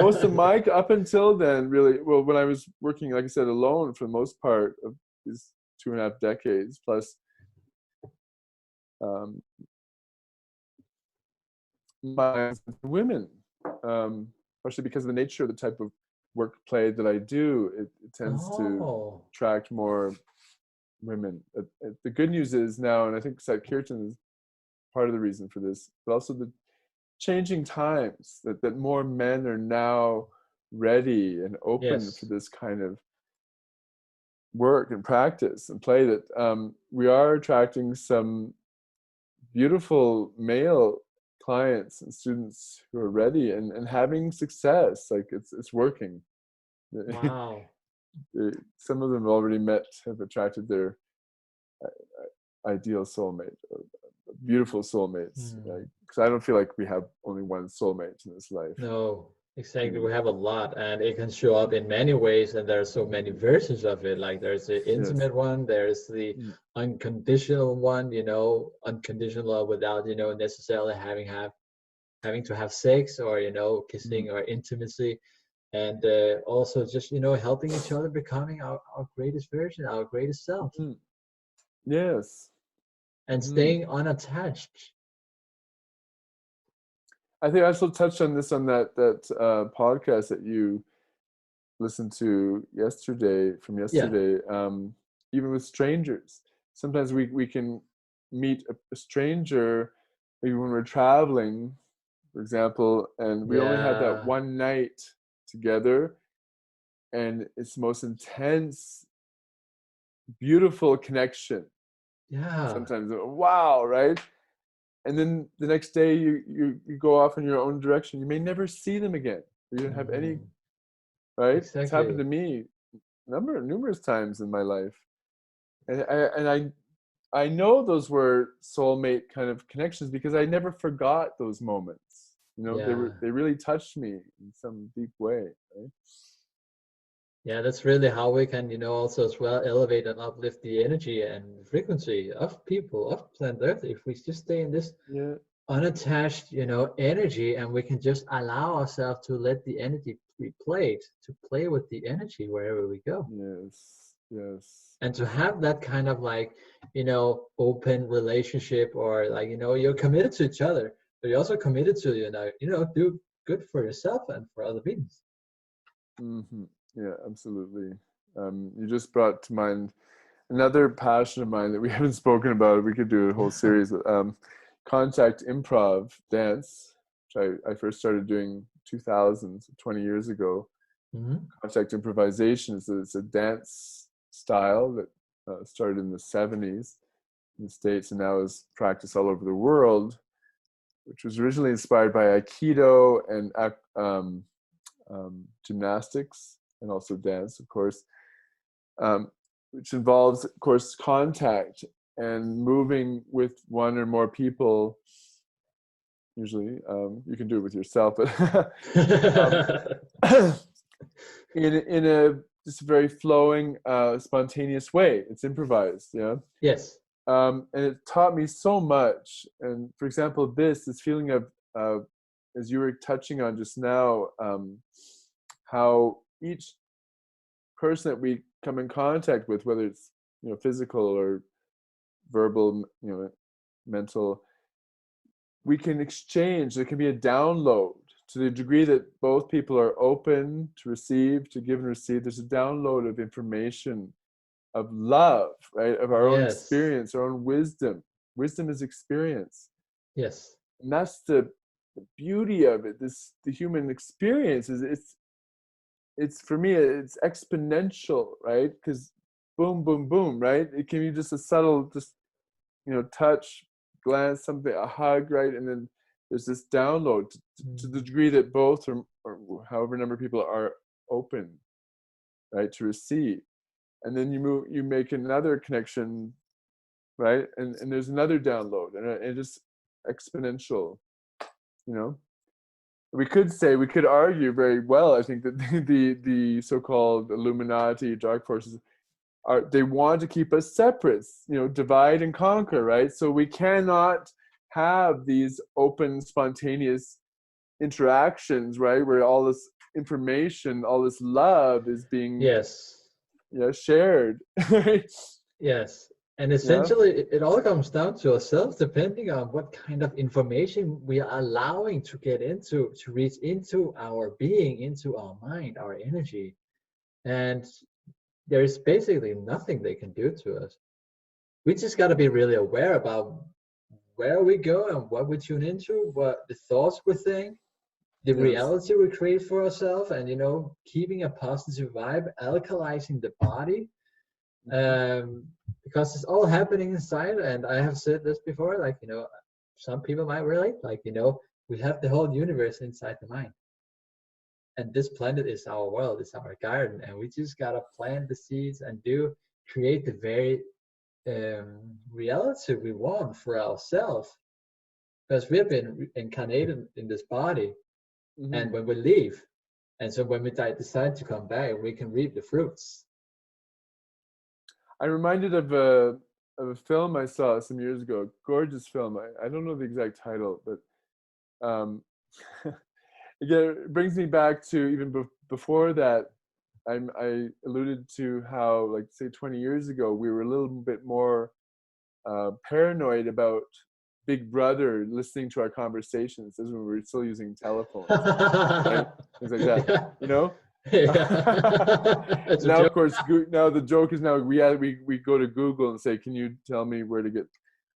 most of my, up until then, really, well, when I was working, like I said, alone for the most part of these 2.5 decades plus, my women, especially because of the nature of the type of work play that I do, it tends to attract more women. The good news is now, and I think Sat Kirtan is part of the reason for this, but also the changing times, that more men are now ready and open for this kind of work and practice and play, that we are attracting some beautiful male clients and students who are ready and having success. Like it's working. Wow. Some of them already have attracted their ideal soulmate, beautiful soulmates. Because I don't feel like we have only one soulmate in this life. No, exactly. We have a lot, and it can show up in many ways, and there are so many versions of it. Like there's the intimate one, there's the unconditional one, unconditional love without, necessarily having to have sex or, kissing or intimacy. And also just, helping each other, becoming our greatest version, our greatest self. Yes. And staying unattached. I think I also touched on this on that podcast that you listened to yesterday. Even with strangers, sometimes we can meet a stranger, maybe when we're traveling, for example, and we only had that one night together, and it's the most intense, beautiful connection. Sometimes, wow, right? And then the next day you go off in your own direction. You may never see them again. You don't have any, right? Exactly. It's happened to me numerous times in my life. And I know those were soulmate kind of connections because I never forgot those moments. They really touched me in some deep way, right? Yeah, that's really how we can, also as well elevate and uplift the energy and frequency of people, of planet Earth, if we just stay in this unattached, energy, and we can just allow ourselves to let the energy be played, to play with the energy wherever we go. Yes. And to have that kind of open relationship, or you're committed to each other, but you're also committed to, do good for yourself and for other beings. Yeah, absolutely. You just brought to mind another passion of mine that we haven't spoken about. We could do a whole series. Contact improv dance, which I first started doing 2000, 20 years ago. Contact improvisation is a dance style that started in the 70s in the States and now is practiced all over the world. which was originally inspired by Aikido and gymnastics, and also dance, of course, which involves, of course, contact and moving with one or more people. Usually, you can do it with yourself, but in a just very flowing, spontaneous way. It's improvised, Yes. And it taught me so much. And for example, this feeling of, as you were touching on just now, how each person that we come in contact with, whether it's physical or verbal, mental, we can exchange. There can be a download to the degree that both people are open to receive, to give and receive. There's a download of information, of love, right? Of our own experience, our own wisdom. Wisdom is experience. Yes. And that's the beauty of it. The human experience is it's for me, it's exponential, right? Because boom, boom, boom, right? It can be just a subtle, touch, glance, something, a hug, right? And then there's this download to the degree that both or however number of people are open, right, to receive. And then you make another connection, right? And there's another download, and it just exponential, We could argue very well, I think, that the so-called Illuminati, dark forces, they want to keep us separate, divide and conquer, right? So we cannot have these open, spontaneous interactions, right? Where all this information, all this love is being shared. Yes. And essentially, it all comes down to ourselves, depending on what kind of information we are allowing to get into, to reach into our being, into our mind, our energy. And there is basically nothing they can do to us. We just got to be really aware about where we go and what we tune into, what the thoughts we think, the reality we create for ourselves, and keeping a positive vibe, alkalizing the body, because it's all happening inside. And I have said this before, like some people might relate, like we have the whole universe inside the mind. And this planet is our world, it's our garden, and we just gotta plant the seeds and create the very reality we want for ourselves. Because we have been incarnated in this body, and when we leave, and so when we decide to come back, we can reap the fruits. I'm reminded of a film I saw some years ago, a gorgeous film. I don't know the exact title, but again, it brings me back to even before that. I alluded to how, like, say 20 years ago, we were a little bit more paranoid about Big Brother listening to our conversations. This is when we were still using telephones, right? Things like that, Now, of course, now the joke is we go to Google and say, "Can you tell me where to get,"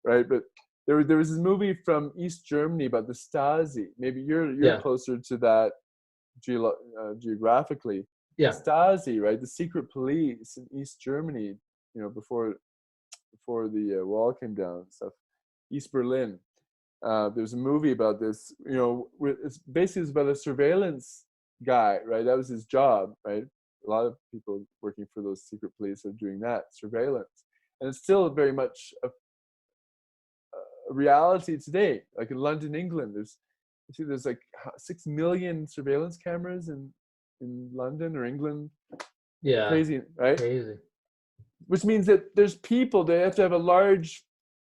right? But there was this movie from East Germany about the Stasi. Maybe you're closer to that geographically. Yeah. The Stasi, right? The secret police in East Germany, before the wall came down and stuff. East Berlin. There's a movie about this. It's basically about a surveillance guy, right? That was his job, right? A lot of people working for those secret police are doing that, surveillance, and it's still very much a reality today. Like in London, England, there's like 6 million surveillance cameras in London or England. Yeah, crazy, right? Crazy. Which means that there's people, they have to have a large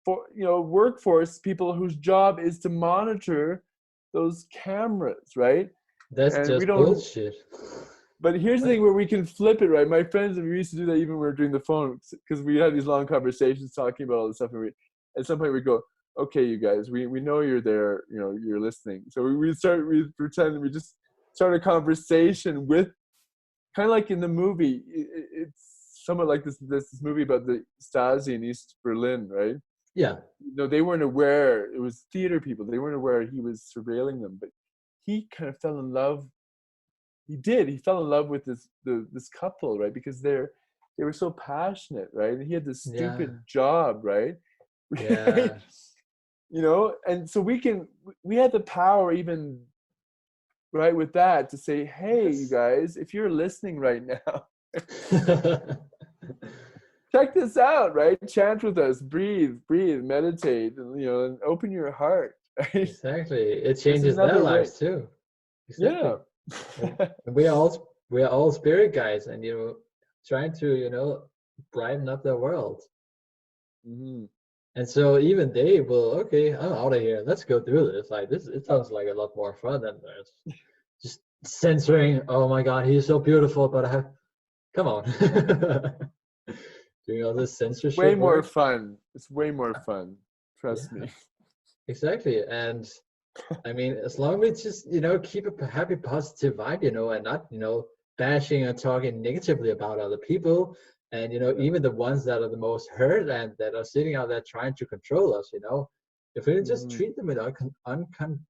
workforce, people whose job is to monitor those cameras, right? That's just bullshit. But here's the thing where we can flip it, right? My friends, we used to do that even when we were doing the phone, because we had these long conversations talking about all this stuff, and at some point we go, okay, you guys, we know you're there, you're listening. So we pretend we just start a conversation with, kind of like in the movie. It's somewhat like this movie about the Stasi in East Berlin, right? Yeah. They weren't aware. It was theater people. They weren't aware he was surveilling them, but he kind of fell in love. He did. He fell in love with this couple, right? Because they were so passionate, right? And he had this stupid job, right? Yeah. you know, and so we have the power even right with that to say, hey, you Yes. guys, if you're listening right now, check this out, right? Chant with us, breathe, meditate, and, you know, and open your heart. Right? Exactly. It There's changes their another way. lives too. Yeah. Exactly. And we are all spirit guides, and trying to brighten up the world. Mhm. And so even they will, okay, I'm out of here. Let's go do this. Like this, it sounds like a lot more fun than just censoring. Oh my God, he's so beautiful, but come on, doing all this Way censorship more work. fun. It's way more fun. Trust Yeah, me. exactly. And I mean, as long as we just keep a happy, positive vibe, and not bashing and talking negatively about other people, and even the ones that are the most hurt and that are sitting out there trying to control us, if we just Mhm. treat them with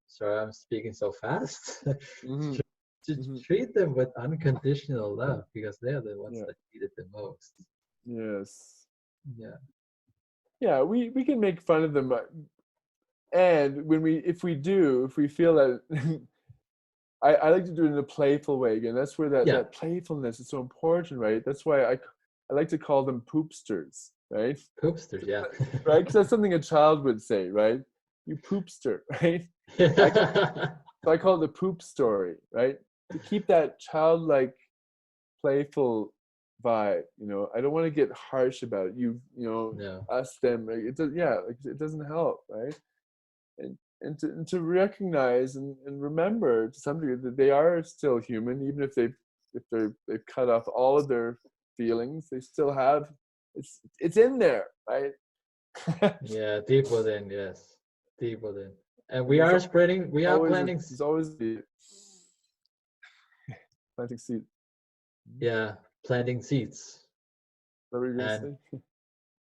sorry, I'm speaking so fast. Mhm. To Mhm. treat them with unconditional love, because they're the ones Yeah. that need it the most. Yes. Yeah. Yeah. We can make fun of them, and if we feel that. I like to do it in a playful way again. That's where Yeah. that playfulness is so important, right? That's why I like to call them poopsters, right? Poopsters. Yeah. Right? Because that's something a child would say, right? You poopster, right? So I call it the poop story, right? To keep that childlike, playful vibe. You know, I don't want to get harsh about it. No. Us, them. Like, it does, yeah, like, it doesn't help, right? And to recognize and remember to some degree that they are still human, even if they've cut off all of their feelings, they still have it's in there, right? Yeah, deep within, yes, deep within. And And we are spreading. We are planning. there's always the planting seed. Yeah, planting seeds, What were you gonna and say?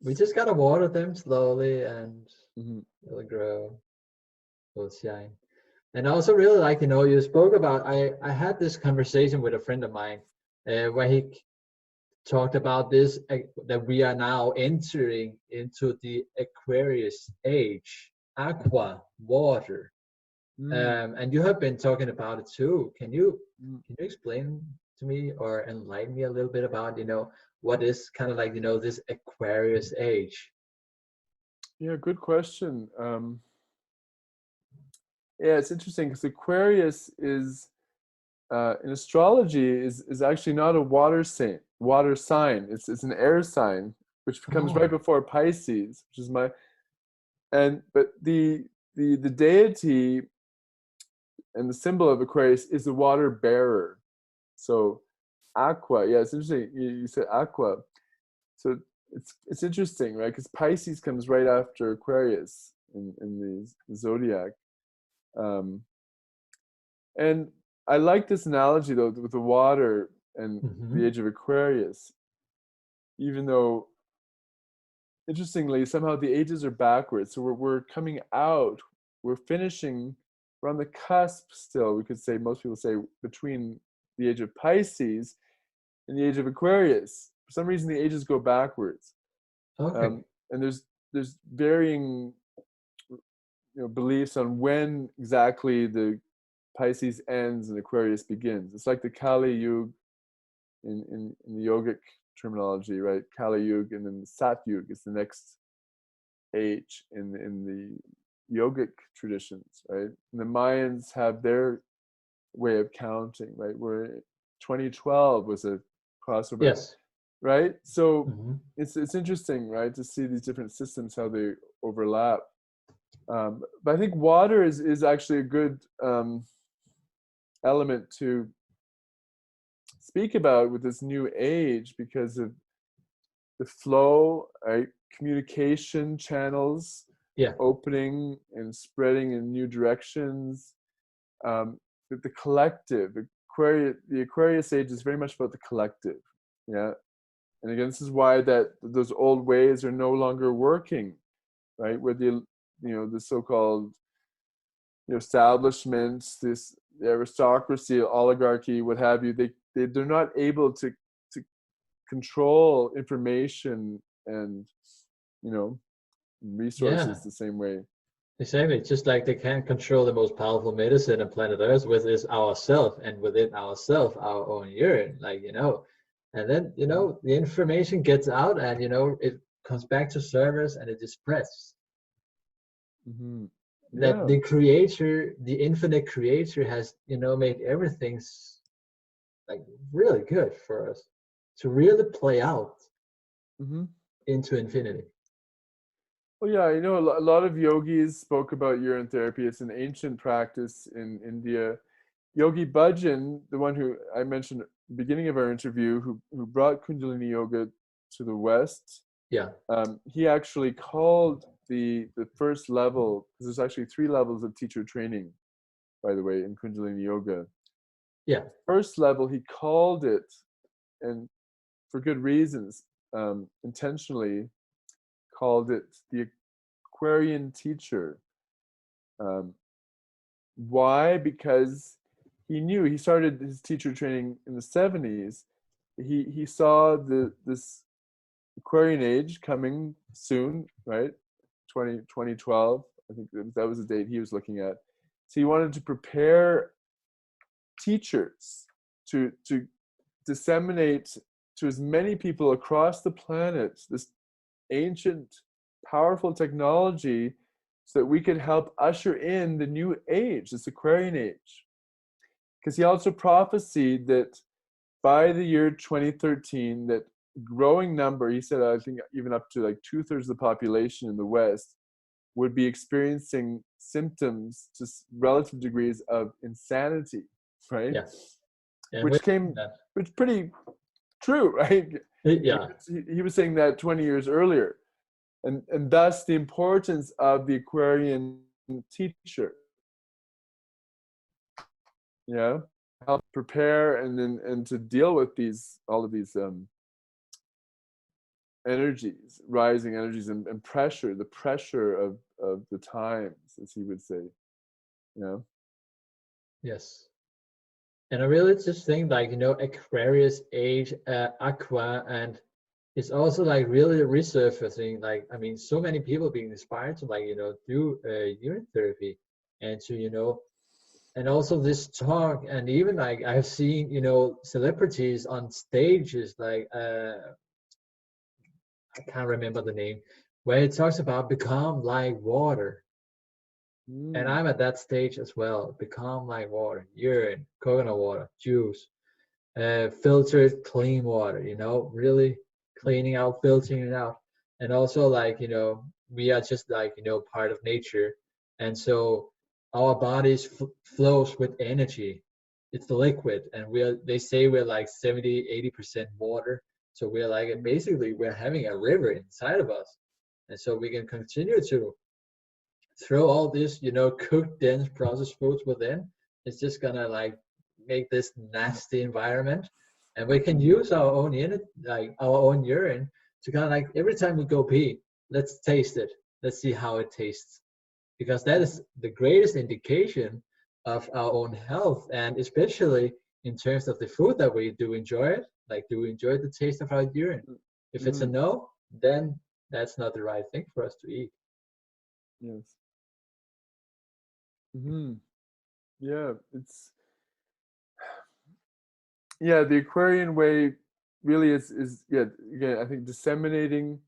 we just gotta water them slowly, and Hmm. it'll grow, it'll shine. And I also really like, you spoke about. I had this conversation with a friend of mine, where he talked about this, that we are now entering into the Aquarius age, aqua, water. Mm. And you have been talking about it too. Can you Mm. explain to me or enlighten me a little bit about what is kind of like this Aquarius age? Yeah, good question. Yeah, it's interesting because Aquarius is in astrology is actually not a water sign. It's an air sign, which comes right Oh, before Pisces, which is but the deity and the symbol of Aquarius is the water bearer. So aqua, yeah, it's interesting. You said aqua, so it's interesting, right? Because Pisces comes right after Aquarius in the zodiac. Um, And I like this analogy though with the water and the mm-hmm. age of Aquarius, even though interestingly somehow the ages are backwards. So we're coming out, we're finishing, we're on the cusp still. We could say most people say between the age of Pisces and the age of Aquarius. For some reason, the ages go backwards, Okay. and there's varying beliefs on when exactly the Pisces ends and Aquarius begins. It's like the Kali Yuga in the yogic terminology, right? Kali Yuga, and then the Sat Yuga is the next age in the yogic traditions, right? And the Mayans have their way of counting, right? Where 2012 was a crossover, Yes. right? So Mm-hmm. it's interesting, right, to see these different systems how they overlap. But I think water is actually a good element to speak about with this new age because of the flow, right? Communication channels Yeah. opening and spreading in new directions. The collective, the Aquarius age is very much about the collective. Yeah. And again, this is why those old ways are no longer working, right? Where the so-called establishments, the aristocracy, oligarchy, what have you, they're not able to control information and you know Yeah. resources the same way. Exactly. Just like they can't control the most powerful medicine on planet Earth, which is ourself, and within ourself, our own urine. Like, and then, the information gets out, and, it comes back to servers, and it just spreads. Mm-hmm. That Yeah. the creator, the infinite creator, has, made everything like really good for us to really play out Mm-hmm. into infinity. Well, yeah, a lot of yogis spoke about urine therapy. It's an ancient practice in India. Yogi Bhajan, the one who I mentioned at the beginning of our interview, who brought Kundalini Yoga to the West, Yeah. he actually called the first level, because there's actually 3 levels of teacher training, by the way, in Kundalini Yoga. Yeah. First level, he called it, and for good reasons, intentionally called it the Aquarian teacher. Why? Because he started his teacher training in the 70s. He saw this Aquarian age coming soon, right? 2012, I think that was the date he was looking at. So he wanted to prepare teachers to disseminate to as many people across the planet this ancient, powerful technology, so that we could help usher in the new age, this Aquarian age. Because he also prophesied that by the year 2013, that growing number, he said, I think even up to like 2/3 of the population in the West would be experiencing symptoms to relative degrees of insanity, right? Yeah. And Which pretty true, right? yeah. He was saying that 20 years earlier. And thus the importance of the Aquarian teacher. Yeah, help prepare and to deal with all of these energies, rising energies and pressure, the pressure of the times, as he would say. Yeah. Yes. And I really just think like, Aquarius age, Aqua, and it's also like really resurfacing. Like, I mean, so many people being inspired to like, do urine therapy and to, and also this talk. And even like I've seen, celebrities on stages like, I can't remember the name, where it talks about become like water. And I'm at that stage as well. Become like water, urine, coconut water, juice, filtered clean water, really cleaning out, filtering it out. And also like, we are just like, part of nature. And so our bodies flows with energy. It's the liquid, and they say we're like 70-80% water. So we're like, basically we're having a river inside of us. And so we can continue to throw all this, cooked, dense, processed foods within. It's just gonna like make this nasty environment, and we can use our own like our own urine to kind of like every time we go pee, let's taste it. Let's see how it tastes, because that is the greatest indication of our own health, and especially in terms of the food that we do enjoy it. Like, do we enjoy the taste of our urine? If it's a no, then that's not the right thing for us to eat. Yes. Yeah, the Aquarian way really is again, I think disseminating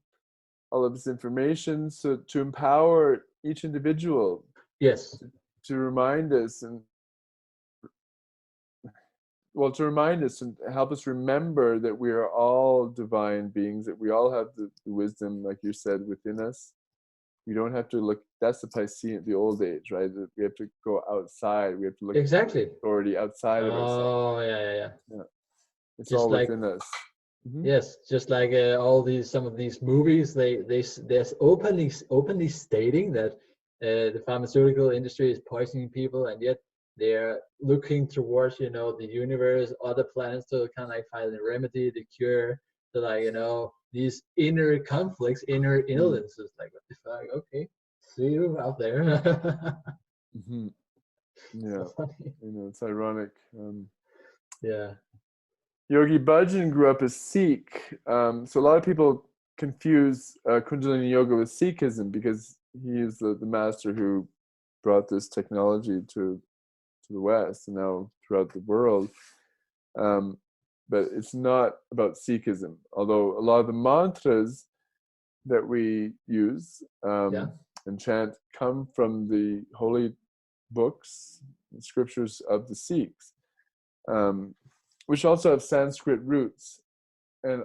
all of this information so to empower each individual, Yes. to remind us to remind us and help us remember that we are all divine beings, that we all have the wisdom, like you said, within us. We don't have to look. That's the Piscean, the old age, right? That we have to go outside. We have to look Exactly. for authority outside of ourselves. Oh, yeah. It's Just all like, within us. yes, just like some of these movies, there's openly stating that the pharmaceutical industry is poisoning people, and yet they're looking towards the universe, other planets, to kind of like find the remedy, the cure to like these inner conflicts, inner illnesses. Like, what the fuck? Okay, see you out there. Yeah, So funny. it's ironic. Yeah. Yogi Bhajan grew up as Sikh, so a lot of people confuse Kundalini Yoga with Sikhism, because he is the master who brought this technology to the West and now throughout the world. But it's not about Sikhism, although a lot of the mantras that we use and chant come from the holy books and scriptures of the Sikhs, which also have Sanskrit roots. And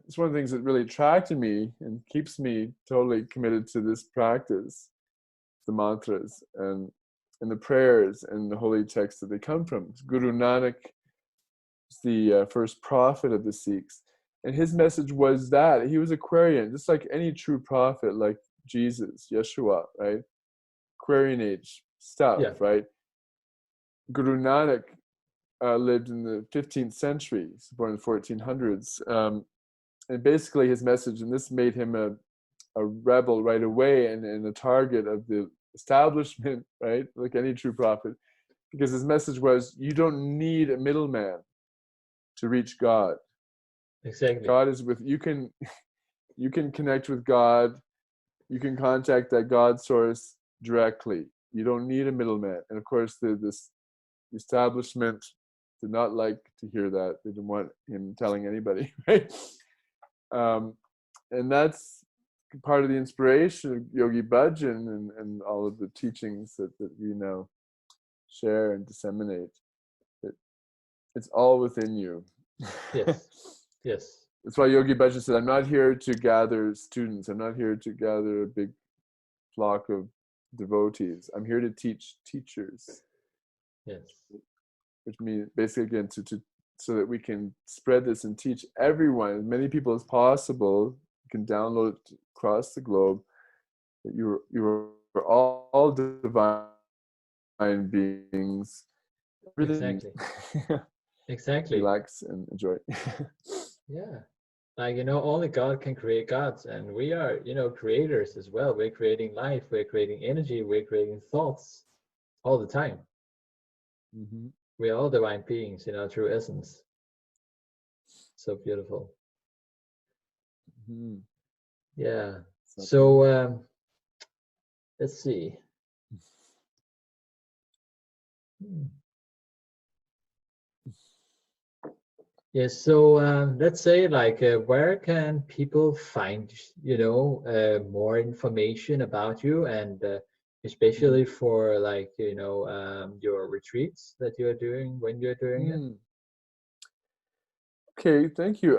it's one of the things that really attracted me and keeps me totally committed to this practice, the mantras and the prayers and the holy texts that they come from. Guru Nanak is the first prophet of the Sikhs. And his message was that he was Aquarian, just like any true prophet, like Jesus, Yeshua, right? Aquarian age stuff, right? Guru Nanak lived in the 15th century. He was born in the 1400s. And basically his message, and this made him a rebel right away and a target of the establishment, right? Like any true prophet, because his message was, you don't need a middleman to reach God. Exactly. God is with you. You can connect with God. You can contact that God source directly. You don't need a middleman. And of course, the establishment did not like to hear that. They didn't want him telling anybody, right? And that's part of the inspiration of Yogi Bhajan and all of the teachings that we now share and disseminate. It's all within you. Yes. Yes. That's why Yogi Bhajan said, I'm not here to gather students. I'm not here to gather a big flock of devotees. I'm here to teach teachers. Yes. Which means basically, again, to so that we can spread this and teach everyone, as many people as possible. You can download it across the globe. That you are all divine beings. Exactly. Exactly. Relax and enjoy. Yeah. Like, only God can create gods, and we are, creators as well. We're creating life, we're creating energy, we're creating thoughts all the time. Mm-hmm. We're all divine beings in our true essence. So beautiful. Mm-hmm. Yeah. So let's see. Yes, so let's say, like, where can people find, more information about you, and especially for, like, your retreats that you are doing when you're doing it? Okay, thank you.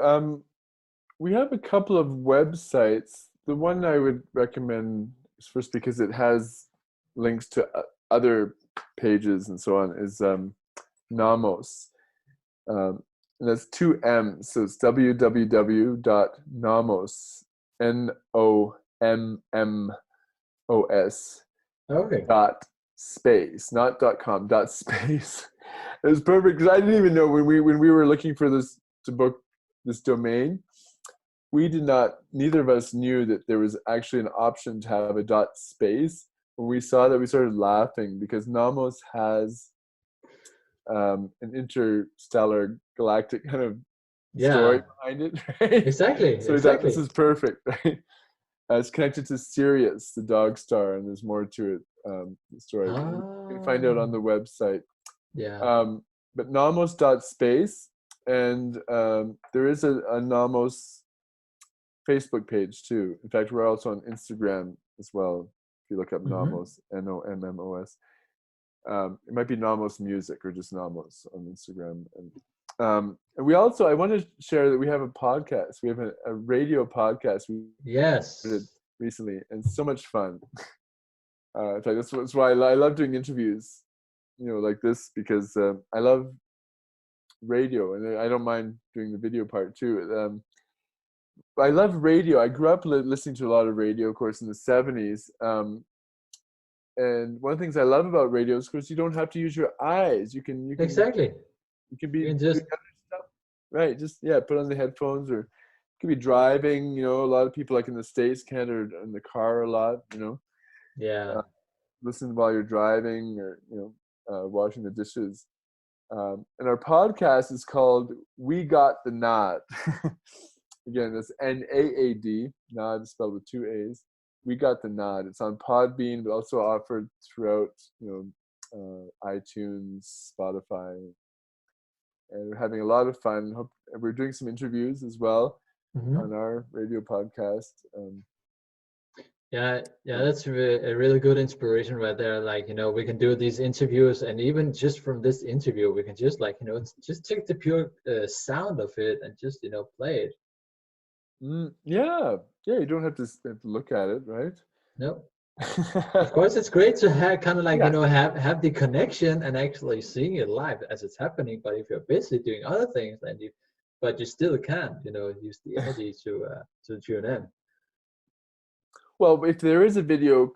We have a couple of websites. The one I would recommend is first because it has links to other pages and so on is Namos. And that's 2 M's, so it's www.nomos, NOMMOS, Okay. .space, not .com, .space. It was perfect because I didn't even know when we were looking for this to book this domain, we did not, neither of us knew that there was actually an option to have a .space. When we saw that, we started laughing because Namos has an interstellar galactic kind of story behind it, right? Exactly. So we thought this is perfect, right? It's connected to Sirius, the dog star, and there's more to it. The story you can find out on the website. But Namos.space, and there is a Namos Facebook page too. In fact, we're also on Instagram as well. If you look up Namos, NOMMOS. It might be Namos Music or just Namos on Instagram. And we also, I want to share that we have a podcast. We have a radio podcast we did recently, and so much fun. In fact, that's why I love doing interviews, like this, because I love radio, and I don't mind doing the video part too. I love radio. I grew up listening to a lot of radio, of course, in the 70s. And one of the things I love about radio is, of course, you don't have to use your eyes. You can exactly. You can be just doing other stuff, right? Just put on the headphones, or you could be driving. A lot of people, like in the States, can't, or in the car a lot. Listen while you're driving, or washing the dishes. And our podcast is called "We Got the Nod." Again, that's NAAD. Nod is spelled with 2 A's. we got the nod. It's on Podbean, but also offered throughout, iTunes, Spotify, and we're having a lot of fun. We're doing some interviews as well on our radio podcast. Yeah, that's a really good inspiration right there. Like, we can do these interviews, and even just from this interview, we can just just take the pure sound of it and just, play it. Yeah, you don't have to look at it, right? No. Of course, it's great to have kind of have the connection and actually seeing it live as it's happening. But if you're busy doing other things, but you still can, use the energy to tune in. Well, if there is a video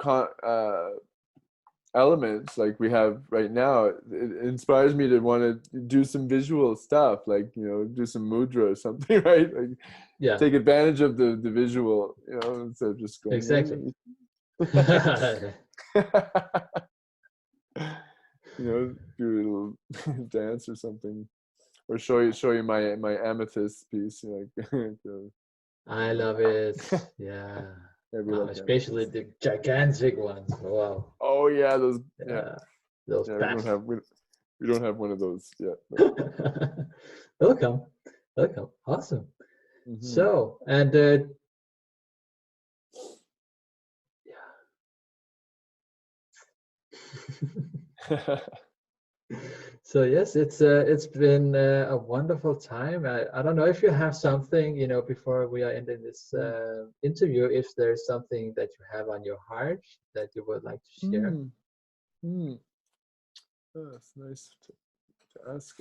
element like we have right now, it inspires me to want to do some visual stuff, like do some mudra or something, right? Like, take advantage of the visual, instead of just going exactly. Do a little dance or something, or show you my amethyst piece, I love it. Yeah. Especially the gigantic ones. Wow. Oh yeah, those. Those. Yeah, we don't have one of those yet. Welcome. Awesome. So, and so yes, it's been a wonderful time. I don't know if you have something, before we are ending this interview, if there's something that you have on your heart that you would like to share. Oh, that's nice to ask.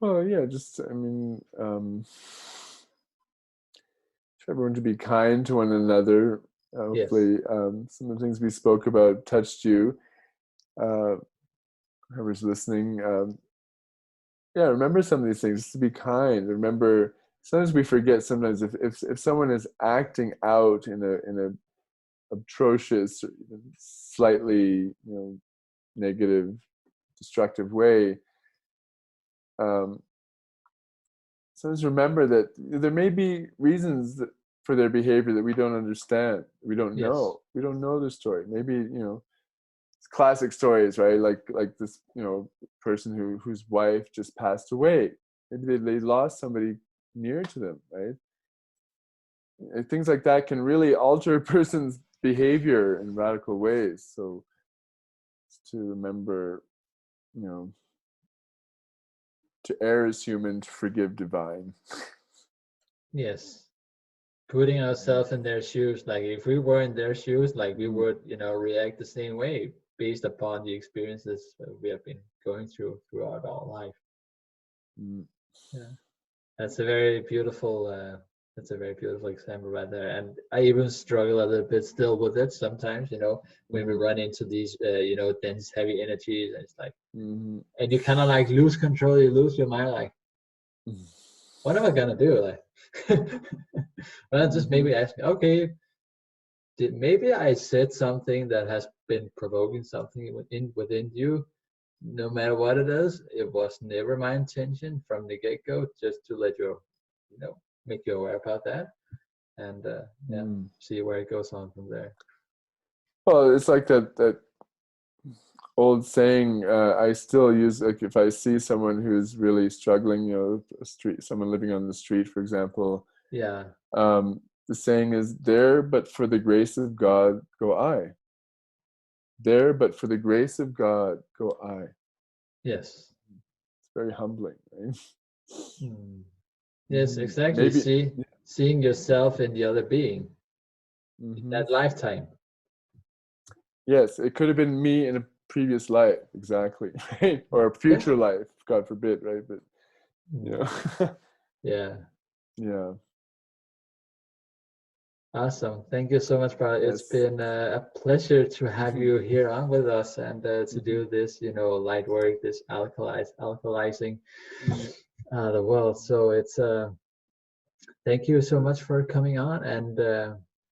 Well, yeah, just everyone to be kind to one another. Hopefully, some of the things we spoke about touched you. Whoever's listening, remember some of these things. Just to be kind. Remember, sometimes we forget. Sometimes if someone is acting out in a atrocious, slightly negative, destructive way. Sometimes remember that there may be reasons for their behavior that we don't understand. We don't know. We don't know the story. Maybe it's classic stories, right? Like this person whose wife just passed away. Maybe they lost somebody near to them, right? And things like that can really alter a person's behavior in radical ways. So to remember, to err is human, to forgive divine. Yes. Putting ourselves in their shoes, like if we were in their shoes, like we would, react the same way based upon the experiences we have been going throughout our life. Yeah. That's a very beautiful example right there. And I even struggle a little bit still with it sometimes, when we run into these, dense, heavy energies, and it's like, and you kind of like lose control, you lose your mind, like, what am I gonna do? Like, well, just maybe ask me, okay, maybe I said something that has been provoking something within you. No matter what it is, it was never my intention from the get-go, just to let you, make you aware about that, and see where it goes on from there. Well, it's like that old saying I still use, like if I see someone who's really struggling, someone living on the street, for example. Yeah. The saying is, there but for the grace of God go I. There but for the grace of God go I. Yes. It's very humbling, right? Yes, exactly. Seeing yourself in the other being in that lifetime. Yes, it could have been me in a previous life, exactly, right? Or a future life, God forbid, right? But yeah. Awesome. Thank you so much, brother. It's been a pleasure to have you here on with us and to do this, light work, this alkalizing the world. So it's thank you so much for coming on, and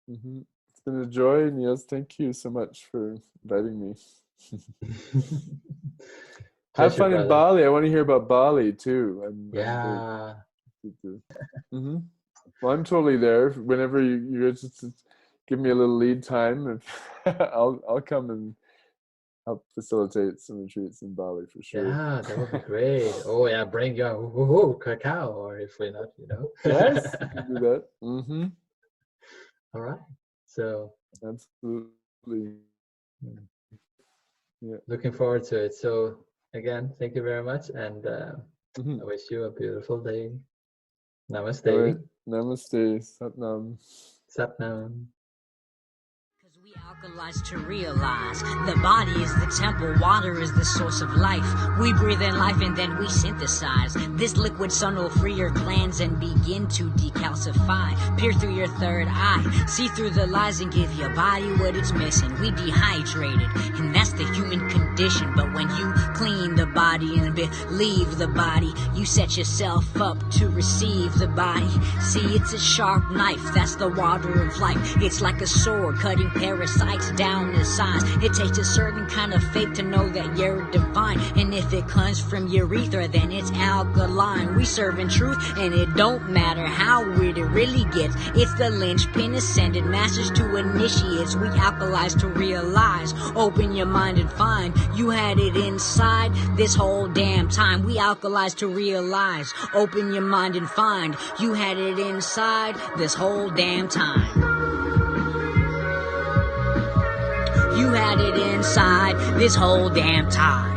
it's been a joy, Niels. Thank you so much for inviting me. Have Pleasure, fun in brother. Bali. I want to hear about Bali too. Yeah. Mm-hmm. Well, I'm totally there. Whenever you just give me a little lead time, I'll come and help facilitate some retreats in Bali for sure. Yeah, that would be great. Oh yeah, bring your cacao, or if we're not, Yes, you can do that. Mm-hmm. All right. So Absolutely. mm, Yeah. looking forward to it. So again, thank you very much, and Mm-hmm. I wish you a beautiful day. All right. Namaste. Namaste. Satnam. Satnam. Cause we alkalize to realize the body is the temple, water is the source of life. We breathe in life and then we synthesize. This liquid sun will free your glands and begin to decalcify. Peer through your third eye, see through the lies and give your body what it's missing. We dehydrated, and that's the human condition. But when you clean the body and believe the body, you set yourself up to receive the body. See, it's a sharp knife, that's the water of life. It's like a sword cutting parasites down the sides. It takes a certain kind of faith to know that you're divine. And if it comes from urethra, then it's alkaline. We serve in truth, and it don't matter how weird it really gets. It's the linchpin ascended masters to initiates. We alkalize to realize. Open your mind and find you had it inside this whole damn time. We alkalize to realize. Open your mind and find you had it inside this whole damn time. You had it inside this whole damn time.